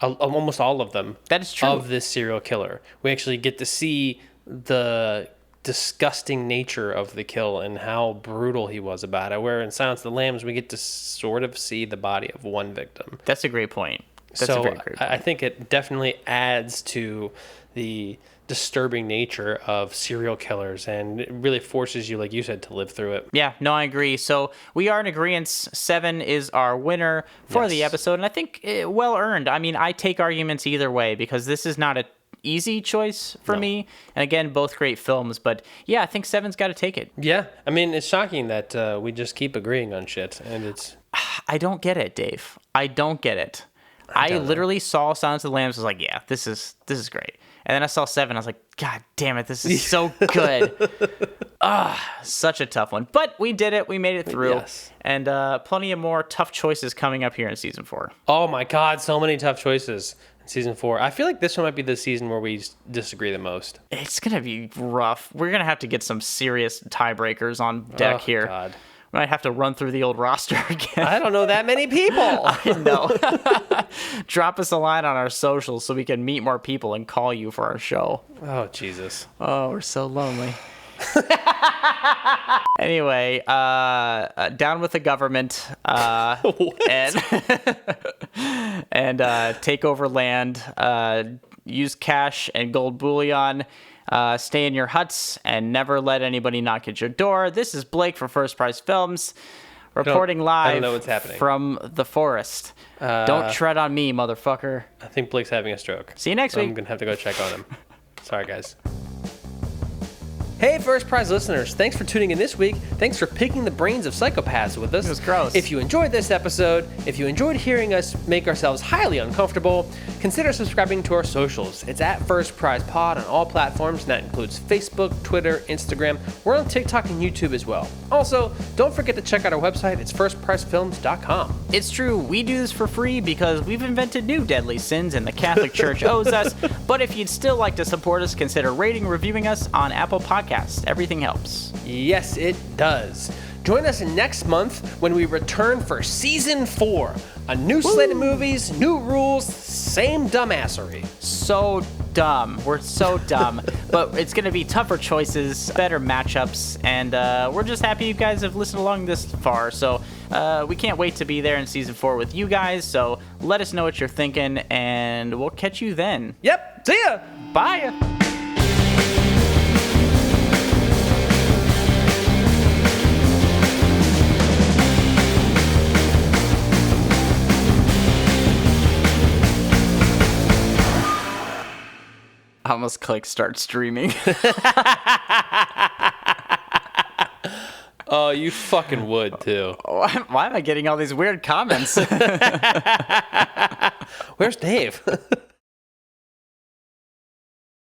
[SPEAKER 2] almost all of them.
[SPEAKER 1] That is true.
[SPEAKER 2] Of this serial killer. We actually get to see the disgusting nature of the kill and how brutal he was about it. Where in Silence of the Lambs, we get to sort of see the body of one victim.
[SPEAKER 1] That's a great point. That's
[SPEAKER 2] so
[SPEAKER 1] a very great point.
[SPEAKER 2] I think it definitely adds to the disturbing nature of serial killers, and it really forces you, like you said, to live through it.
[SPEAKER 1] Yeah, no, I agree. So we are in agreement. Seven is our winner for the episode, and I think well earned. I mean, I take arguments either way because this is not a easy choice for me. And again, both great films, but yeah, I think Seven's got to take it.
[SPEAKER 2] Yeah, I mean, it's shocking that we just keep agreeing on shit, and it's...
[SPEAKER 1] I don't get it, Dave. I don't get it. I literally saw Silence of the Lambs. I was like, yeah, this is great. And then I saw Seven. I was like, God damn it, this is so good. Such a tough one. But we did it. We made it through.
[SPEAKER 2] Yes.
[SPEAKER 1] And plenty of more tough choices coming up here in season 4.
[SPEAKER 2] Oh my God, so many tough choices in season 4. I feel like this one might be the season where we disagree the most.
[SPEAKER 1] It's going to be rough. We're going to have to get some serious tiebreakers on deck here.
[SPEAKER 2] God.
[SPEAKER 1] We might have to run through the old roster again.
[SPEAKER 2] I don't know that many people.
[SPEAKER 1] I know. Drop us a line on our socials so we can meet more people and call you for our show.
[SPEAKER 2] Oh, Jesus.
[SPEAKER 1] Oh, we're so lonely. Anyway, down with the government and take over land, use cash and gold bullion, stay in your huts, and never let anybody knock at your door. This is Blake for First Prize Films, reporting live
[SPEAKER 2] I don't know what's happening.
[SPEAKER 1] from the forest. Don't tread on me, motherfucker.
[SPEAKER 2] I think Blake's having a stroke.
[SPEAKER 1] See you next week.
[SPEAKER 2] I'm going to have to go check on him. Sorry, guys. Hey, First Prize listeners, thanks for tuning in this week. Thanks for picking the brains of psychopaths with us.
[SPEAKER 1] It was gross.
[SPEAKER 2] If you enjoyed this episode, if you enjoyed hearing us make ourselves highly uncomfortable, consider subscribing to our socials. It's at First Prize Pod on all platforms, and that includes Facebook, Twitter, Instagram. We're on TikTok and YouTube as well. Also, don't forget to check out our website. It's firstprizefilms.com.
[SPEAKER 1] It's true, we do this for free because we've invented new deadly sins and the Catholic Church owes us. But if you'd still like to support us, consider rating and reviewing us on Apple Podcasts. Everything helps.
[SPEAKER 2] Yes, it does. Join us next month when we return for Season 4. A new slate of movies, new rules, same dumbassery.
[SPEAKER 1] So dumb. We're so dumb. But it's going to be tougher choices, better matchups, and we're just happy you guys have listened along this far. So we can't wait to be there in Season 4 with you guys. So let us know what you're thinking, and we'll catch you then.
[SPEAKER 2] Yep. See ya.
[SPEAKER 1] Bye. I almost clicked start streaming.
[SPEAKER 2] Oh, you fucking would too.
[SPEAKER 1] Why am I getting all these weird comments?
[SPEAKER 2] Where's Dave?